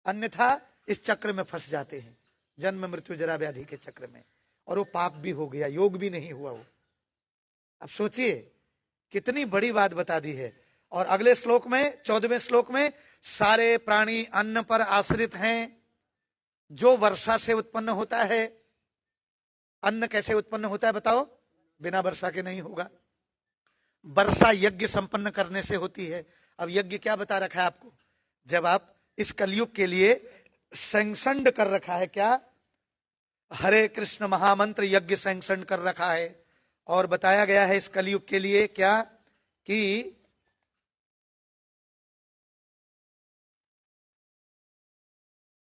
अन्यथा इस चक्र में फंस जाते हैं, जन्म मृत्यु जरा व्याधि के चक्र में, और वो पाप भी हो गया, योग भी नहीं हुआ वो। अब सोचिए कितनी बड़ी बात बता दी है। और अगले श्लोक में, 14वें श्लोक में, सारे प्राणी अन्न पर आश्रित हैं, जो वर्षा से उत्पन्न होता है। अन्न कैसे उत्पन्न होता है बताओ? बिना वर्षा के नहीं होगा। वर्षा यज्ञ संपन्न करने से होती है। अब यज्ञ क्या बता रखा है आपको? जब आप इस कलयुग के लिए सैंक्शन्ड कर रखा है, क्या? हरे कृष्ण महामंत्र यज्ञ सैंक्शन कर रखा है, और बताया गया है इस कलयुग के लिए क्या कि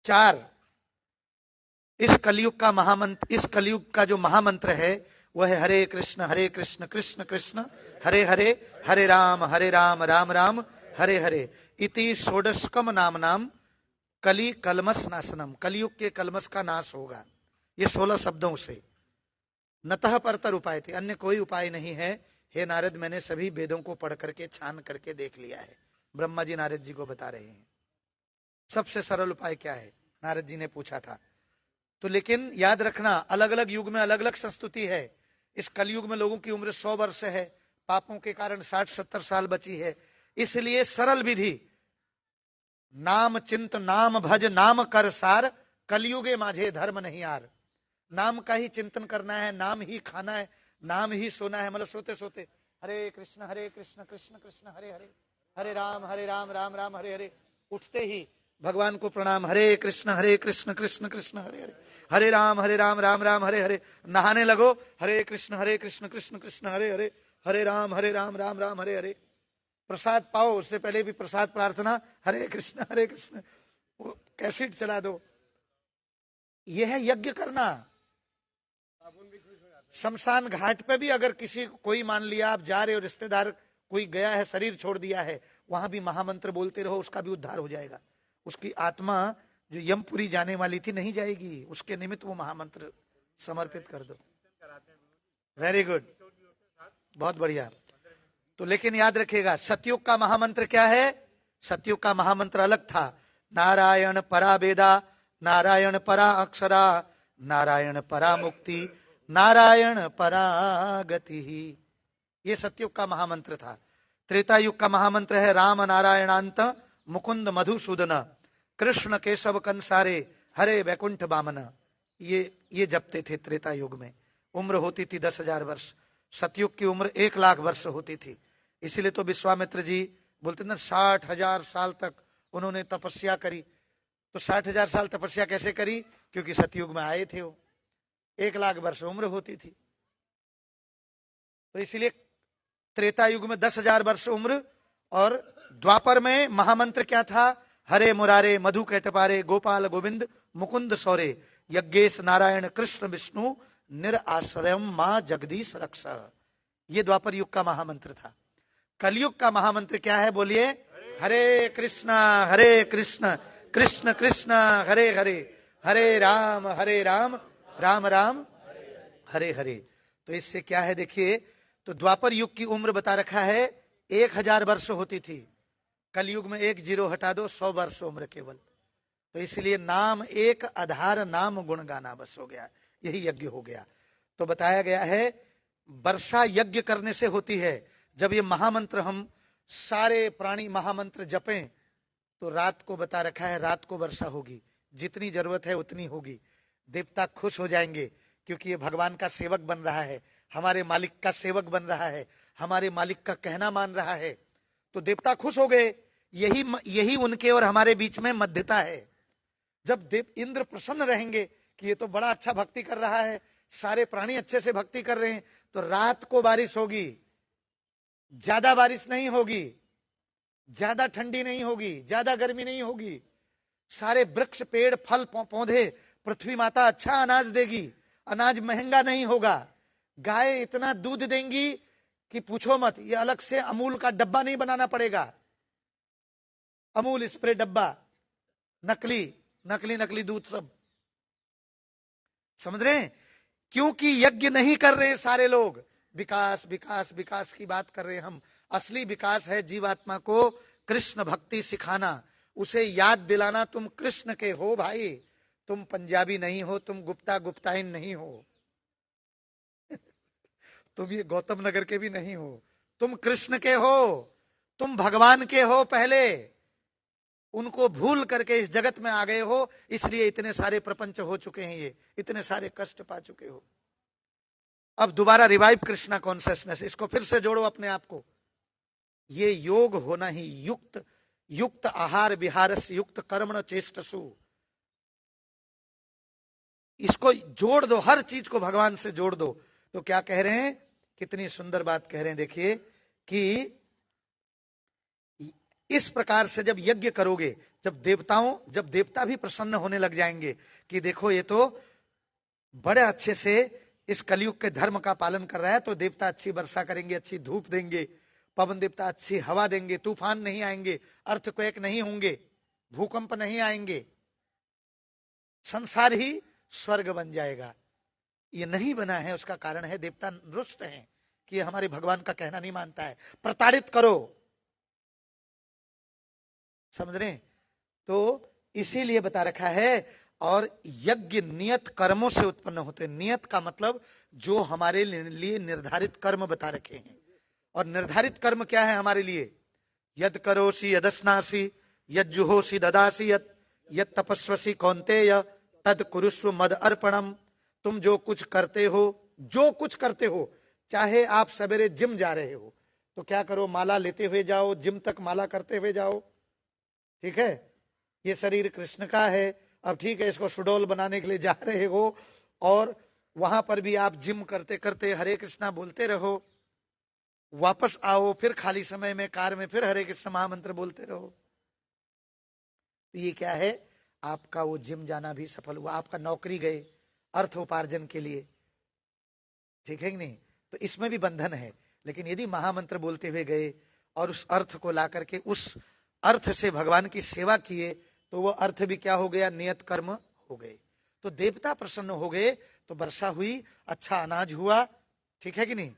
चार, इस कलयुग का महामंत्र, इस कलयुग का जो महामंत्र है वह है हरे कृष्ण कृष्ण कृष्ण हरे हरे, हरे राम राम राम हरे हरे, इति षोडशकम नाम नाम कली कलमस नाशनम। कलयुग के कलमस का नाश होगा, ये 16 शब्दों से। नतः परतर उपाय थे, अन्य कोई उपाय नहीं है। हे नारद, मैंने सभी वेदों को पढ़ करके छान करके देख लिया है। ब्रह्मा जी नारद जी को बता रहे हैं सबसे सरल उपाय क्या है, नारद जी ने पूछा था। तो लेकिन याद रखना, अलग अलग युग में अलग अलग संस्तुति है। इस कलयुग में लोगों की उम्र 100 वर्ष है, पापों के कारण 60-70 साल बची है, इसलिए सरल विधि, नाम चिंत नाम भज नाम कर सार, कलयुगे माझे धर्म नहीं आर। नाम का ही चिंतन करना है, नाम ही खाना है, नाम ही सोना है। मतलब सोते सोते हरे कृष्ण कृष्ण कृष्ण हरे हरे, हरे राम राम राम हरे हरे। उठते ही भगवान को प्रणाम, हरे कृष्ण कृष्ण कृष्ण हरे हरे, हरे राम राम राम हरे हरे। नहाने लगो, हरे कृष्ण कृष्ण कृष्ण हरे हरे, हरे राम राम राम हरे हरे। प्रसाद पाओ, उससे पहले भी प्रसाद प्रार्थना, हरे कृष्ण कैसेट चला दो। यह है यज्ञ करना। शमशान घाट पे भी अगर किसी कोई, मान लिया आप जा रहे हो, रिश्तेदार कोई गया है, शरीर छोड़ दिया है, वहां भी महामंत्र बोलते रहो, उसका भी उद्धार हो जाएगा। उसकी आत्मा जो यमपुरी जाने वाली थी नहीं जाएगी, उसके निमित्त वो महामंत्र समर्पित कर दो। वेरी गुड, बहुत बढ़िया। तो लेकिन याद रखिएगा, सतयुग का महामंत्र क्या है? सतयुग का महामंत्र अलग था। नारायण परा वेदा, नारायण परा अक्षरा, नारायण परा मुक्ति, नारायण परा गति। ये सतयुग का महामंत्र था। त्रेता युग का महामंत्र है राम नारायणांत मुकुंद मधुसूदन, कृष्ण केशव कंसारे, हरे वैकुंठ बामन। ये जपते थे त्रेता युग में। उम्र होती थी 10,000 वर्ष। सतयुग की उम्र 1,00,000 वर्ष होती थी। इसीलिए तो विश्वामित्र जी बोलते ना 60,000 साल तक उन्होंने तपस्या करी। तो 60,000 साल तपस्या कैसे करी? क्योंकि सतयुग में आए थे वो, 1,00,000 वर्ष उम्र होती थी। तो इसलिए त्रेता युग में 10,000 वर्ष उम्र, और द्वापर में महामंत्र क्या था? हरे मुरारे मधु कैटपारे, गोपाल गोविंद मुकुंद सौरे। यज्ञेश नारायण कृष्ण विष्णु निराश्रयम मां जगदीश रक्ष। ये द्वापर युग का महामंत्र था। कलयुग का महामंत्र क्या है बोलिए? हरे कृष्ण कृष्ण कृष्ण हरे हरे, हरे राम राम राम हरे हरे। तो इससे क्या है देखिए, तो द्वापर युग की उम्र बता रखा है 1000 वर्ष होती थी। कलयुग में 1 जीरो हटा दो, 100 वर्ष उम्र केवल। तो इसलिए नाम एक आधार नाम गुण गाना बस हो गया, यही यज्ञ हो गया। तो बताया गया है वर्षा यज्ञ करने से होती है। जब ये महामंत्र हम सारे प्राणी महामंत्र जपें तो रात को बता रखा है रात को वर्षा होगी, जितनी जरूरत है उतनी होगी। देवता खुश हो जाएंगे क्योंकि ये भगवान का सेवक बन रहा है, हमारे मालिक का सेवक बन रहा है, हमारे मालिक का कहना मान रहा है। तो देवता खुश हो गए। यही उनके और हमारे बीच में मध्यता है। जब देव इंद्र प्रसन्न रहेंगे कि ये तो बड़ा अच्छा भक्ति कर रहा है, सारे प्राणी अच्छे से भक्ति कर रहे हैं, तो रात को बारिश होगी। ज्यादा बारिश नहीं होगी, ज्यादा ठंडी नहीं होगी, ज्यादा गर्मी नहीं होगी। सारे वृक्ष पेड़ फल पौधे पृथ्वी माता अच्छा अनाज देगी, अनाज महंगा नहीं होगा। गाय इतना दूध देंगी कि पूछो मत। ये अलग से अमूल का डब्बा नहीं बनाना पड़ेगा, अमूल स्प्रे डब्बा, नकली दूध सब, समझ रहे हैं? क्योंकि यज्ञ नहीं कर रहे सारे लोग, विकास विकास विकास की बात कर रहे हैं हम। असली विकास है जीवात्मा को कृष्ण भक्ति सिखाना, उसे याद दिलाना तुम कृष्ण के हो भाई, तुम पंजाबी नहीं हो, तुम गुप्ता गुप्ताइन नहीं हो, तुम ये गौतम नगर के भी नहीं हो, तुम कृष्ण के हो, तुम भगवान के हो। पहले उनको भूल करके इस जगत में आ गए हो, इसलिए इतने सारे प्रपंच हो चुके हैं, ये इतने सारे कष्ट पा चुके हो। अब दोबारा रिवाइव कृष्णा कॉन्शियसनेस, इसको फिर से जोड़ो अपने आप को। ये योग होना ही युक्त आहार विहारस युक्त कर्मण चेष्टसु, इसको जोड़ दो, हर चीज को भगवान से जोड़ दो। तो क्या कह रहे हैं, कितनी सुंदर बात कह रहे हैं देखिए कि इस प्रकार से जब यज्ञ करोगे, जब देवता भी प्रसन्न होने लग जाएंगे कि देखो ये तो बड़े अच्छे से इस कलयुग के धर्म का पालन कर रहा है, तो देवता अच्छी वर्षा करेंगे, अच्छी धूप देंगे, पवन देवता अच्छी हवा देंगे, तूफान नहीं आएंगे, अर्थक्वेक नहीं होंगे, भूकंप नहीं आएंगे, संसार ही स्वर्ग बन जाएगा। ये नहीं बना है, उसका कारण है देवता रुष्ट हैं कि ये हमारे भगवान का कहना नहीं मानता है, प्रताड़ित करो, समझ रहे? तो इसीलिए बता रखा है। और यज्ञ नियत कर्मों से उत्पन्न होते हैं। नियत का मतलब जो हमारे लिए निर्धारित कर्म बता रखे हैं। और निर्धारित कर्म क्या है हमारे लिए? यद करोसि यदस्नासि यज्जुहोसि ददासि यद तपस्वसि कौन्तेय तद कुरुष्व मद अर्पणम। तुम जो कुछ करते हो, चाहे आप सवेरे जिम जा रहे हो तो क्या करो, माला लेते हुए जाओ, जिम तक माला करते हुए जाओ, ठीक है? ये शरीर कृष्ण का है, अब ठीक है, इसको सुडौल बनाने के लिए जा रहे हो और वहां पर भी आप जिम करते करते हरे कृष्णा बोलते रहो, वापस आओ, फिर खाली समय में कार में फिर हरे कृष्ण महामंत्र बोलते रहो। तो ये क्या है, आपका वो जिम जाना भी सफल हुआ, आपका नौकरी गए अर्थ उपार्जन के लिए, ठीक है कि नहीं? तो इसमें भी बंधन है। लेकिन यदि महामंत्र बोलते हुए गए और उस अर्थ को ला करके उस अर्थ से भगवान की सेवा किए, तो वो अर्थ भी क्या हो गया, नियत कर्म हो गए। तो देवता प्रसन्न हो गए, तो वर्षा हुई, अच्छा अनाज हुआ, ठीक है कि नहीं?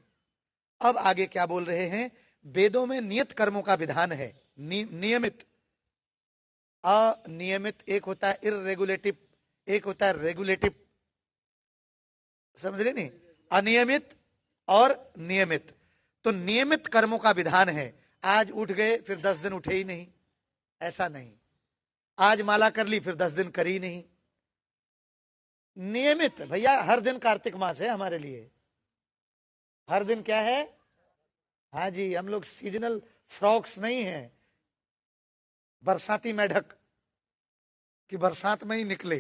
अब आगे क्या बोल रहे हैं, वेदों में नियत कर्मों का विधान है, नियमित अनियमित, एक होता है इररेगुलेटिव, एक होता है रेगुलेटिव, समझ रहे नहीं? अनियमित और नियमित। तो नियमित कर्मों का विधान है, आज उठ गए फिर 10 दिन उठे ही नहीं, ऐसा नहीं। आज माला कर ली फिर 10 दिन करी नहीं। नियमित भैया, हर दिन कार्तिक मास है हमारे लिए, हर दिन क्या है? हाँ जी, हम लोग सीजनल फ्रॉक्स नहीं है, बरसाती मेढक कि बरसात में ही निकले।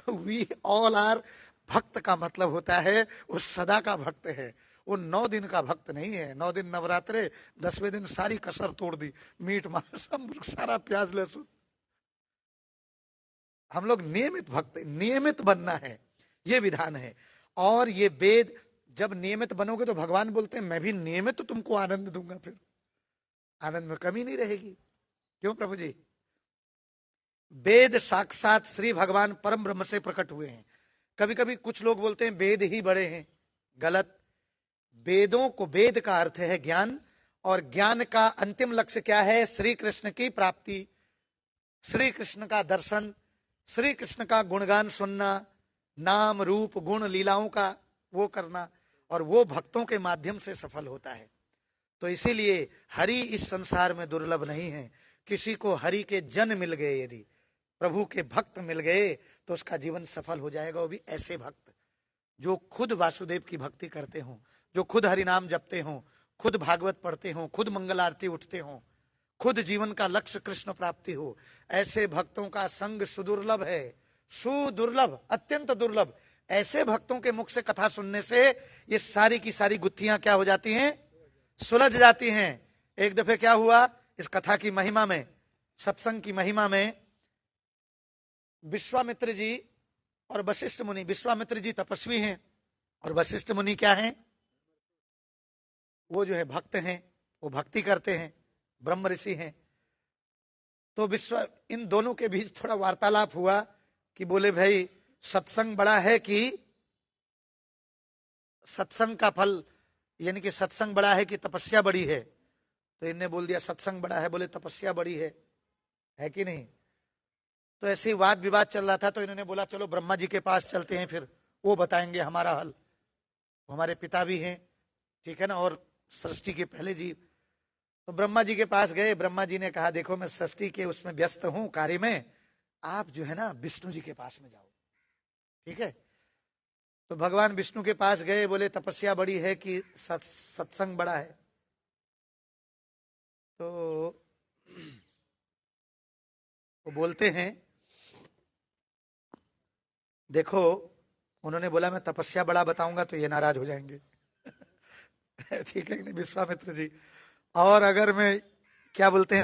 वी ऑल आर, भक्त का मतलब होता है उस सदा का भक्त है, वो 9 दिन का भक्त नहीं है। 9 दिन नवरात्रे, 10वें दिन सारी कसर तोड़ दी, मीट मांस सारा प्याज लहसुन। हम लोग नियमित भक्त, नियमित बनना है, ये विधान है। और ये वेद, जब नियमित बनोगे तो भगवान बोलते हैं मैं भी नियमित तो तुमको आनंद दूंगा, फिर आनंद में कमी नहीं रहेगी। क्यों प्रभु जी? वेद साक्षात श्री भगवान परम ब्रह्म से प्रकट हुए हैं। कभी कभी कुछ लोग बोलते हैं वेद ही बड़े हैं, गलत। वेदों को, वेद का अर्थ है ज्ञान, और ज्ञान का अंतिम लक्ष्य क्या है? श्री कृष्ण की प्राप्ति, श्री कृष्ण का दर्शन, श्री कृष्ण का गुणगान सुनना, नाम रूप गुण लीलाओं का वो करना, और वो भक्तों के माध्यम से सफल होता है। तो इसीलिए हरि इस संसार में दुर्लभ नहीं है। किसी को हरि के जन मिल गए, यदि प्रभु के भक्त मिल गए तो उसका जीवन सफल हो जाएगा। वो भी ऐसे भक्त जो खुद वासुदेव की भक्ति करते हों, जो खुद हरि नाम जपते हों, खुद भागवत पढ़ते हों, खुद मंगल आरती उठते हों, खुद जीवन का लक्ष्य कृष्ण प्राप्ति हो। ऐसे भक्तों का संग सुदुर्लभ है, सुदुर्लभ, अत्यंत दुर्लभ। ऐसे भक्तों के मुख से कथा सुनने से ये सारी की सारी गुत्थियां क्या हो जाती हैं? सुलझ जाती हैं। एक दफे क्या हुआ, इस कथा की महिमा में, सत्संग की महिमा में, विश्वामित्र जी और वशिष्ठ मुनि, विश्वामित्र जी तपस्वी हैं और वशिष्ठ मुनि क्या हैं? वो जो है भक्त हैं, वो भक्ति करते हैं, ब्रह्म ऋषि हैं। तो इन दोनों के बीच थोड़ा वार्तालाप हुआ कि बोले भाई सत्संग बड़ा है कि सत्संग का फल, यानी कि सत्संग बड़ा है कि तपस्या बड़ी है? तो इनने बोल दिया सत्संग बड़ा है, बोले तपस्या बड़ी है कि नहीं? तो ऐसे ही वाद विवाद चल रहा था। तो इन्होंने बोला चलो ब्रह्मा जी के पास चलते हैं, फिर वो बताएंगे हमारा हल, हमारे पिता भी हैं, ठीक है ना, और सृष्टि के पहले जीव। तो ब्रह्मा जी के पास गए। ब्रह्मा जी ने कहा देखो मैं सृष्टि के उसमें व्यस्त हूं, कार्य में, आप जो है ना विष्णु जी के पास में जाओ, ठीक है। तो भगवान विष्णु के पास गए, बोले तपस्या बड़ी है कि सत्संग बड़ा है? तो वो बोलते हैं देखो, उन्होंने बोला मैं तपस्या बड़ा बताऊंगा तो ये नाराज हो जाएंगे ठीक है नहीं विश्वामित्र जी, और अगर मैं क्या बोलते हैं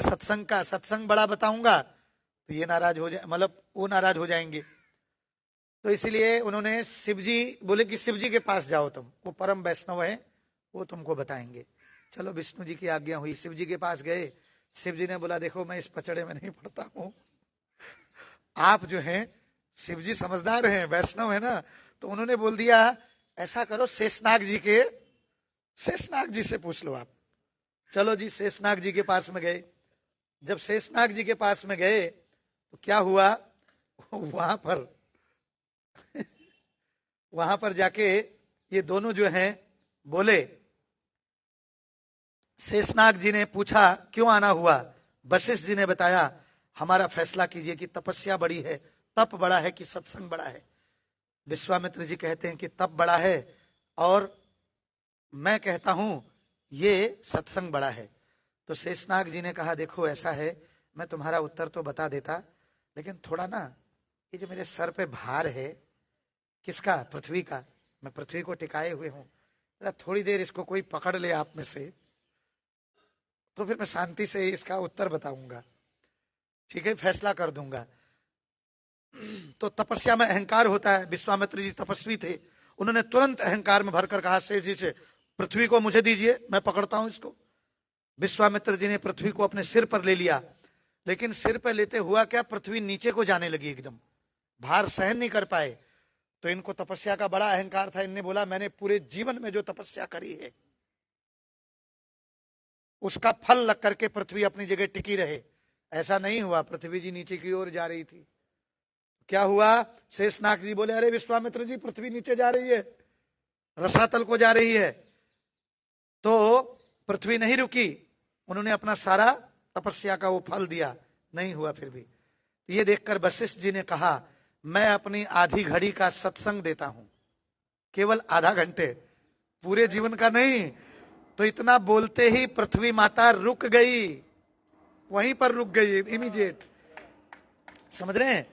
सत्संग बड़ा बताऊंगा तो ये नाराज हो जाए, मतलब वो नाराज हो जाएंगे। तो इसलिए उन्होंने शिव जी बोले कि शिव जी के पास जाओ तुम, वो परम वैष्णव है, वो तुमको बताएंगे। चलो विष्णु जी की आज्ञा हुई, शिव जी के पास गए। शिव जी ने बोला देखो मैं इस पचड़े में नहीं पड़ता हूं, आप जो हैं शिव जी समझदार हैं, वैष्णव है ना। तो उन्होंने बोल दिया ऐसा करो शेषनाग जी से पूछ लो आप। चलो जी शेषनाग जी के पास में गए। जब शेषनाग जी के पास में गए तो क्या हुआ, वहां पर जाके ये दोनों जो हैं बोले, शेषनाग जी ने पूछा क्यों आना हुआ? वशिष्ठ जी ने बताया हमारा फैसला कीजिए कि तपस्या बड़ी है, तप बड़ा है कि सत्संग बड़ा है? विश्वामित्र जी कहते हैं कि तप बड़ा है और मैं कहता हूं ये सत्संग बड़ा है। तो शेषनाग जी ने कहा देखो ऐसा है, मैं तुम्हारा उत्तर तो बता देता, लेकिन थोड़ा ना ये जो मेरे सर पे भार है, किसका? पृथ्वी का। मैं पृथ्वी को टिकाए हुए हूं, थोड़ी देर इसको कोई पकड़ ले आप में से, तो फिर मैं शांति से इसका उत्तर बताऊंगा, ठीक है, फैसला कर दूंगा। तो तपस्या में अहंकार होता है। विश्वामित्र जी तपस्वी थे, उन्होंने तुरंत अहंकार में भरकर कहा शेष जी से पृथ्वी को मुझे दीजिए, मैं पकड़ता हूं इसको। विश्वामित्र जी ने पृथ्वी को अपने सिर पर ले लिया, लेकिन सिर पर लेते हुआ क्या, पृथ्वी नीचे को जाने लगी, एकदम भार सहन नहीं कर पाए। तो इनको तपस्या का बड़ा अहंकार था, इनने बोला मैंने पूरे जीवन में जो तपस्या करी है उसका फल लग करके पृथ्वी अपनी जगह टिकी रहे। ऐसा नहीं हुआ, पृथ्वी जी नीचे की ओर जा रही थी। क्या हुआ, शेषनाग जी बोले अरे विश्वामित्र जी पृथ्वी नीचे जा रही है, रसातल को जा रही है। तो पृथ्वी नहीं रुकी, उन्होंने अपना सारा तपस्या का वो फल दिया, नहीं हुआ फिर भी। ये देखकर वशिष्ठ जी ने कहा मैं अपनी आधी घड़ी का सत्संग देता हूं, केवल आधा घंटे, पूरे जीवन का नहीं। तो इतना बोलते ही पृथ्वी माता रुक गई, वहीं पर रुक गई इमीडिएट, समझ रहे हैं।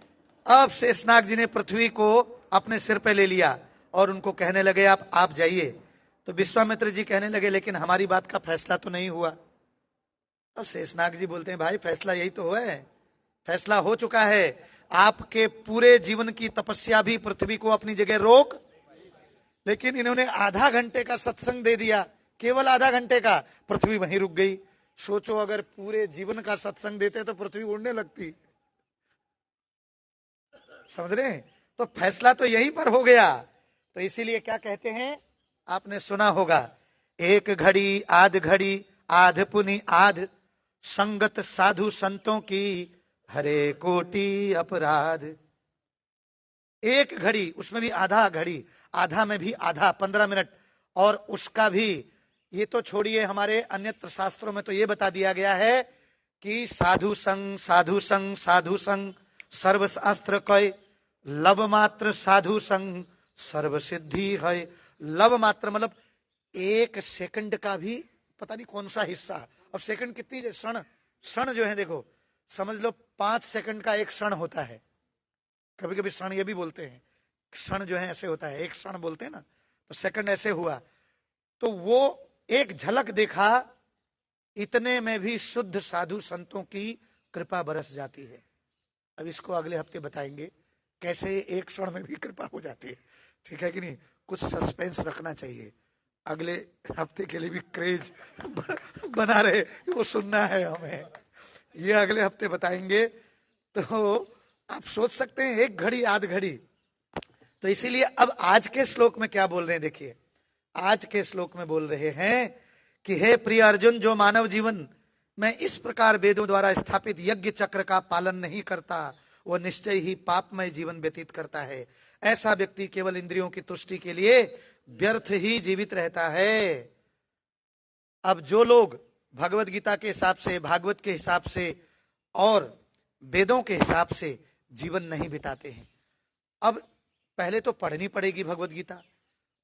अब शेषनाग जी ने पृथ्वी को अपने सिर पे ले लिया और उनको कहने लगे आप जाइए। तो विश्वामित्र जी कहने लगे लेकिन हमारी बात का फैसला तो नहीं हुआ। अब शेषनाग जी बोलते हैं भाई फैसला यही तो है, फैसला हो चुका है। आपके पूरे जीवन की तपस्या भी पृथ्वी को अपनी जगह रोक, लेकिन इन्होंने आधा घंटे का सत्संग दे दिया, केवल आधा घंटे का, पृथ्वी वहीं रुक गई। सोचो अगर पूरे जीवन का सत्संग देते तो पृथ्वी उड़ने लगती। समझ रहे हैं? तो फैसला तो यहीं पर हो गया। तो इसीलिए क्या कहते हैं, आपने सुना होगा, एक घड़ी आध घड़ी आध पुनि आध, संगत साधु संतों की हरे कोटि अपराध। एक घड़ी, उसमें भी आधा घड़ी, आधा में भी आधा 15 मिनट, और उसका भी ये तो छोड़िए, हमारे अन्यत्र शास्त्रों में तो ये बता दिया गया है कि साधु संग साधु संग साधु संग सर्वशास्त्र कय, लव मात्र साधु संग सर्व सिद्धि है। लव मात्र मतलब 1 सेकंड का भी पता नहीं कौन सा हिस्सा। अब सेकंड कितनी, क्षण, क्षण जो है देखो, समझ लो 5 सेकंड का एक क्षण होता है। कभी कभी क्षण ये भी बोलते हैं, क्षण जो है ऐसे होता है, एक क्षण बोलते हैं ना, तो सेकंड ऐसे हुआ। तो वो एक झलक देखा, इतने में भी शुद्ध साधु संतों की कृपा बरस जाती है। अब इसको अगले हफ्ते बताएंगे कैसे एक क्षण में भी कृपा हो जाती है, ठीक है कि नहीं? कुछ सस्पेंस रखना चाहिए, अगले हफ्ते के लिए भी क्रेज बना रहे, वो सुनना है हमें, ये अगले हफ्ते बताएंगे। तो आप सोच सकते हैं एक घड़ी आध घड़ी। तो इसीलिए अब आज के श्लोक में क्या बोल रहे हैं, देखिए आज के श्लोक में बोल रहे हैं कि हे प्रिय अर्जुन, जो मानव जीवन में इस प्रकार वेदों द्वारा स्थापित यज्ञ चक्र का पालन नहीं करता, वो निश्चय ही पापमय जीवन व्यतीत करता है। ऐसा व्यक्ति केवल इंद्रियों की तुष्टि के लिए व्यर्थ ही जीवित रहता है। अब जो लोग भगवत गीता के हिसाब से, भागवत के हिसाब से और वेदों के हिसाब से जीवन नहीं बिताते हैं, अब पहले तो पढ़नी पड़ेगी भगवत गीता,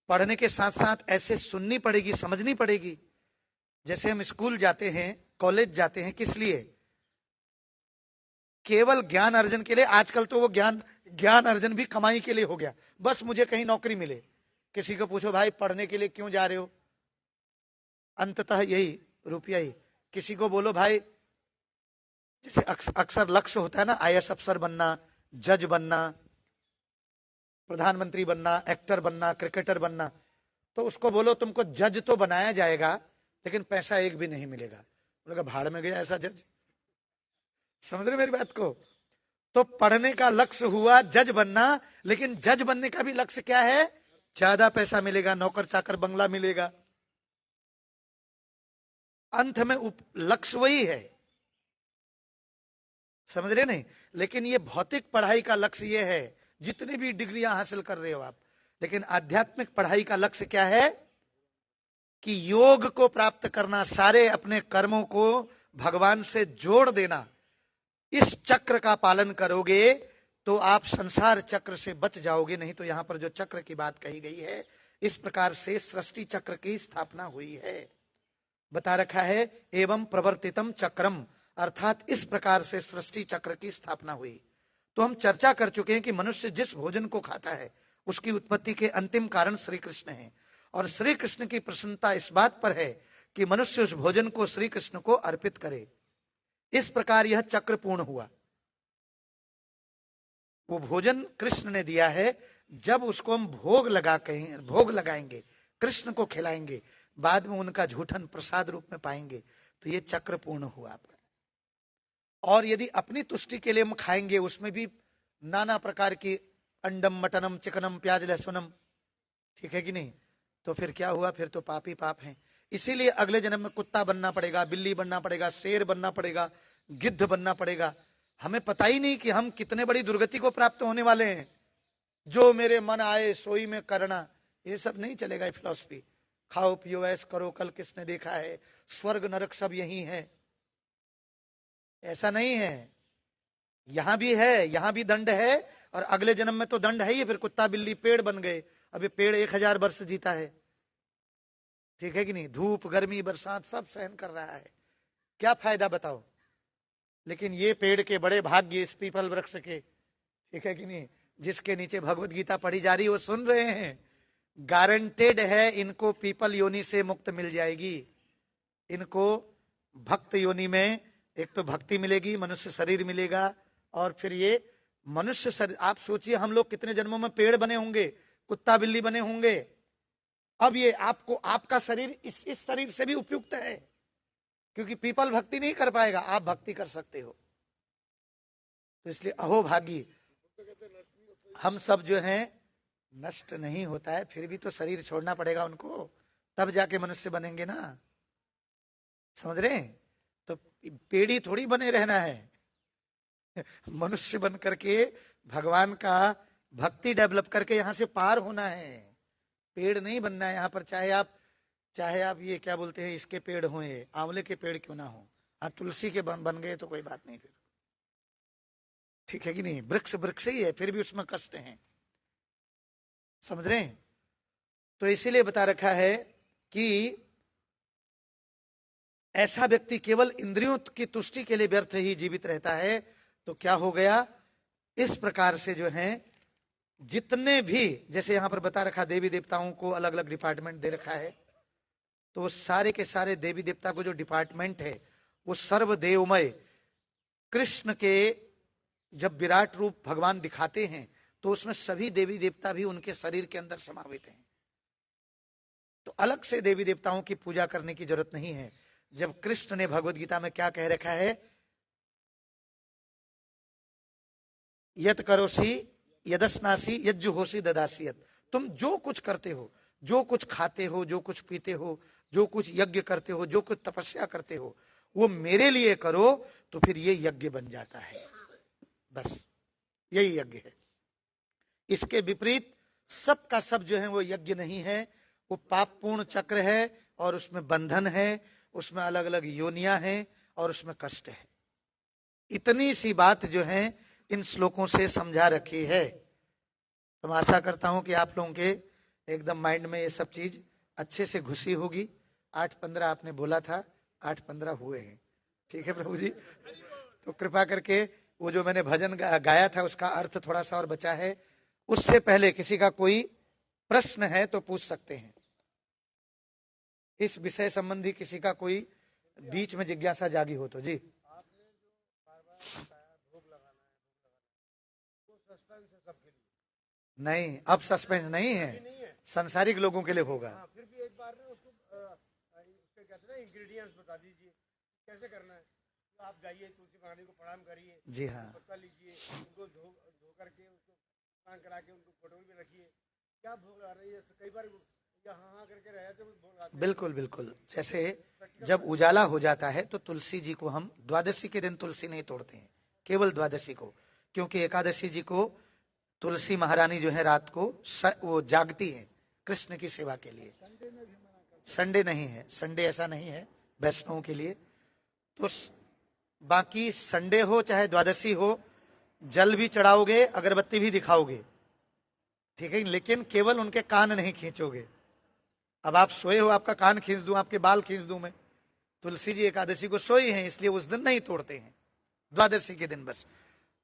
पढ़ने के साथ साथ ऐसे सुननी पड़ेगी, समझनी पड़ेगी। जैसे हम स्कूल जाते हैं, कॉलेज जाते हैं, किस लिए? केवल ज्ञान अर्जन के लिए। आजकल तो वो ज्ञान अर्जन भी कमाई के लिए हो गया, बस मुझे कहीं नौकरी मिले। किसी को पूछो भाई पढ़ने के लिए क्यों जा रहे हो, अंततः यही, रुपया ही। किसी को बोलो भाई, जैसे अक्सर लक्ष्य होता है ना, आईएएस अफसर बनना, जज बनना, प्रधानमंत्री बनना, एक्टर बनना, क्रिकेटर बनना, तो उसको बोलो तुमको जज तो बनाया जाएगा लेकिन पैसा एक भी नहीं मिलेगा। बोलेगा भाड़ में गया ऐसा जज। समझ रहे मेरी बात को? तो पढ़ने का लक्ष्य हुआ जज बनना, लेकिन जज बनने का भी लक्ष्य क्या है? ज्यादा पैसा मिलेगा, नौकर चाकर बंगला मिलेगा, अंत में लक्ष्य वही है। समझ रहे नहीं? लेकिन ये भौतिक पढ़ाई का लक्ष्य ये है, जितनी भी डिग्रियां हासिल कर रहे हो आप, लेकिन आध्यात्मिक पढ़ाई का लक्ष्य क्या है? कि योग को प्राप्त करना, सारे अपने कर्मों को भगवान से जोड़ देना। इस चक्र का पालन करोगे तो आप संसार चक्र से बच जाओगे। नहीं तो यहां पर जो चक्र की बात कही गई है, इस प्रकार से सृष्टि चक्र की स्थापना हुई है। बता रखा है एवं प्रवर्तितम चक्रम, अर्थात इस प्रकार से सृष्टि चक्र की स्थापना हुई। तो हम चर्चा कर चुके हैं कि मनुष्य जिस भोजन को खाता है उसकी उत्पत्ति के अंतिम कारण श्री कृष्ण है, और श्री कृष्ण की प्रसन्नता इस बात पर है कि मनुष्य उस भोजन को श्री कृष्ण को अर्पित करे। इस प्रकार यह चक्र पूर्ण हुआ। वो भोजन कृष्ण ने दिया है, जब उसको हम भोग लगाएंगे, कृष्ण को खिलाएंगे, बाद में उनका झूठन प्रसाद रूप में पाएंगे, तो ये चक्र पूर्ण हुआ। और यदि अपनी तुष्टि के लिए हम खाएंगे, उसमें भी नाना प्रकार की अंडम मटनम चिकनम प्याज लहसुनम, ठीक है कि नहीं, तो फिर क्या हुआ? फिर तो पाप ही पाप है। इसीलिए अगले जन्म में कुत्ता बनना पड़ेगा, बिल्ली बनना पड़ेगा, शेर बनना पड़ेगा, गिद्ध बनना पड़ेगा। हमें पता ही नहीं कि हम कितने बड़ी दुर्गति को प्राप्त होने वाले हैं। जो मेरे मन आए सोई में करना, ये सब नहीं चलेगा। फिलॉसफी खाओ पियो ऐश करो, कल किसने देखा है, स्वर्ग नरक सब यही है, ऐसा नहीं है। यहां भी है, यहां भी दंड है, और अगले जन्म में तो दंड है ही। फिर कुत्ता बिल्ली पेड़ बन गए, अभी पेड़ 1000 वर्ष जीता है, ठीक है कि नहीं? धूप गर्मी बरसात सब सहन कर रहा है, क्या फायदा बताओ? लेकिन ये पेड़ के बड़े भाग्य इस पीपल वृक्ष के, ठीक है कि नहीं, जिसके नीचे भगवत गीता पढ़ी जा रही है, वो सुन रहे हैं। गारंटेड है इनको पीपल योनि से मुक्त मिल जाएगी। इनको भक्त योनि में एक तो भक्ति मिलेगी, मनुष्य शरीर मिलेगा, और फिर ये मनुष्य शरीर, आप सोचिए हम लोग कितने जन्मों में पेड़ बने होंगे, कुत्ता बिल्ली बने होंगे। अब ये आपको, आपका शरीर इस शरीर से भी उपयुक्त है, क्योंकि पीपल भक्ति नहीं कर पाएगा, आप भक्ति कर सकते हो। तो इसलिए अहोभागी हम सब जो हैं, नष्ट नहीं होता है, फिर भी तो शरीर छोड़ना पड़ेगा उनको, तब जाके मनुष्य बनेंगे ना, समझ रहे हैं? तो पेड़ी थोड़ी बने रहना है, मनुष्य बन करके भगवान का भक्ति डेवलप करके यहां से पार होना है। पेड़ नहीं बनना है यहाँ पर, चाहे आप ये क्या बोलते हैं, इसके पेड़ हो, ये आंवले के पेड़ क्यों ना हो, हाँ तुलसी के बन गए तो कोई बात नहीं, फिर ठीक है कि नहीं, वृक्ष वृक्ष ही है, फिर भी उसमें कष्ट है, समझ रहे हैं? तो इसीलिए बता रखा है कि ऐसा व्यक्ति केवल इंद्रियों की तुष्टि के लिए व्यर्थ ही जीवित रहता है। तो क्या हो गया, इस प्रकार से जो है जितने भी, जैसे यहां पर बता रखा देवी देवताओं को अलग अलग डिपार्टमेंट दे रखा है, तो सारे के सारे देवी देवता को जो डिपार्टमेंट है वो सर्वदेवमय, कृष्ण के जब विराट रूप भगवान दिखाते हैं तो उसमें सभी देवी देवता भी उनके शरीर के अंदर समावित हैं। तो अलग से देवी देवताओं की पूजा करने की जरूरत नहीं है। जब कृष्ण ने भगवत गीता में क्या कह रखा है, यत करोसी यदस्नासी यज्जुहोसी ददासियत, तुम जो कुछ करते हो, जो कुछ खाते हो, जो कुछ पीते हो, जो कुछ यज्ञ करते हो, जो कुछ तपस्या करते हो, वो मेरे लिए करो, तो फिर ये यज्ञ बन जाता है। बस यही यज्ञ है। इसके विपरीत सब का सब जो है वो यज्ञ नहीं है, वो पाप पूर्ण चक्र है, और उसमें बंधन है, उसमें अलग अलग योनियां हैं, और उसमें कष्ट है। इतनी सी बात जो है इन श्लोकों से समझा रखी है। तो मैं आशा करता हूं कि आप लोगों के एकदम माइंड में ये सब चीज अच्छे से घुसी होगी। 8-15 आपने बोला था, 8-15 हुए हैं, ठीक है प्रभु जी। तो कृपा करके वो जो मैंने भजन गाया था उसका अर्थ थोड़ा सा और बचा है, उससे पहले किसी का कोई प्रश्न है तो पूछ सकते हैं। इस विषय संबंधी किसी का कोई बीच में जिज्ञासा जागी हो तो जी। नहीं, अब सस्पेंस नहीं है, संसारिक लोगों के लिए होगा। फिर भी एक बार ना उसको उसके कहते हैं ना इंग्रेडिएंट्स बता दीजिए कैसे करना है। तो आप जाइए तुलसी महारानी को प्रणाम करिए, जी हाँ, पत्ता लीजिए, उनको धो करके उसको स्नान करा के उनको कटोरी में रखिए, क्या भोग लगा रही है। कई बार हाँ करके रह जाते भोग लगाते। बिल्कुल बिल्कुल। जैसे जब उजाला हो जाता है तो तुलसी जी को हम द्वादशी के दिन तुलसी नहीं तोड़ते हैं, केवल द्वादशी को, क्योंकि एकादशी जी को तुलसी महारानी जो है रात को वो जागती है कृष्ण की सेवा के लिए। संडे नहीं है, संडे ऐसा नहीं है वैष्णवों के लिए। तो बाकी संडे हो चाहे द्वादशी हो, जल भी चढ़ाओगे, अगरबत्ती भी दिखाओगे, ठीक है, लेकिन केवल उनके कान नहीं खींचोगे। अब आप सोए हो, आपका कान खींच दूं, आपके बाल खींच दूं मैं, तुलसी जी एकादशी को सोई हैं, इसलिए उस दिन नहीं तोड़ते हैं, द्वादशी के दिन बस।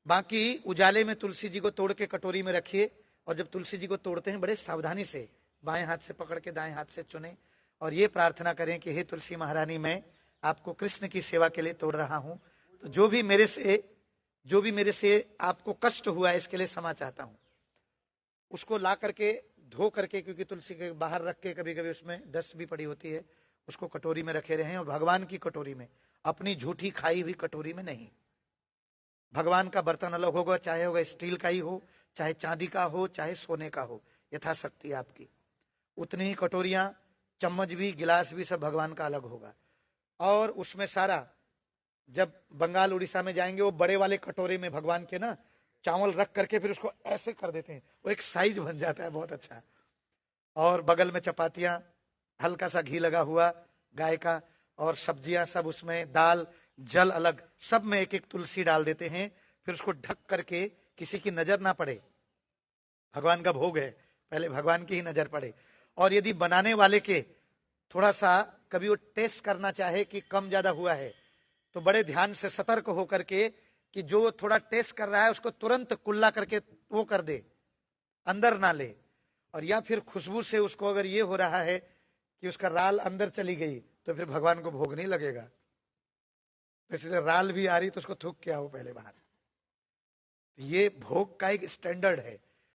बाकी उजाले में तुलसी जी को तोड़ के कटोरी में रखिए, और जब तुलसी जी को तोड़ते हैं बड़े सावधानी से बाएं हाथ से पकड़ के दाएं हाथ से चुने, और ये प्रार्थना करें कि हे तुलसी महारानी, मैं आपको कृष्ण की सेवा के लिए तोड़ रहा हूं, तो जो भी मेरे से आपको कष्ट हुआ है इसके लिए क्षमा चाहता हूं। उसको ला करके धो करके, क्योंकि तुलसी के बाहर रख के कभी कभी उसमें डस्ट भी पड़ी होती है, उसको कटोरी में रखे रहें, और भगवान की कटोरी में, अपनी झूठी खाई हुई कटोरी में नहीं। भगवान का बर्तन अलग होगा, चाहे होगा स्टील का ही हो, चाहे चांदी का हो, चाहे सोने का हो, यथाशक्ति आपकी उतनी ही कटोरियां, चम्मच भी, गिलास भी सब भगवान का अलग होगा। और उसमें सारा, जब बंगाल उड़ीसा में जाएंगे वो बड़े वाले कटोरे में भगवान के ना चावल रख करके फिर उसको ऐसे कर देते हैं, वो एक साइज बन जाता है बहुत अच्छा। और बगल में चपातियां, हल्का सा घी लगा हुआ गाय का, और सब्जियां सब उसमें, दाल, जल अलग, सब में एक एक तुलसी डाल देते हैं। फिर उसको ढक करके किसी की नजर ना पड़े, भगवान का भोग है, पहले भगवान की ही नजर पड़े। और यदि बनाने वाले के थोड़ा सा कभी वो टेस्ट करना चाहे कि कम ज्यादा हुआ है, तो बड़े ध्यान से सतर्क होकर के कि जो थोड़ा टेस्ट कर रहा है उसको तुरंत कुल्ला करके वो कर दे, अंदर ना ले। और या फिर खुशबू से उसको अगर ये हो रहा है कि उसका राल अंदर चली गई तो फिर भगवान को भोग नहीं लगेगा। इसलिए राल भी आ रही तो उसको थूक के आओ पहले बाहर, ये भोग का एक स्टैंडर्ड है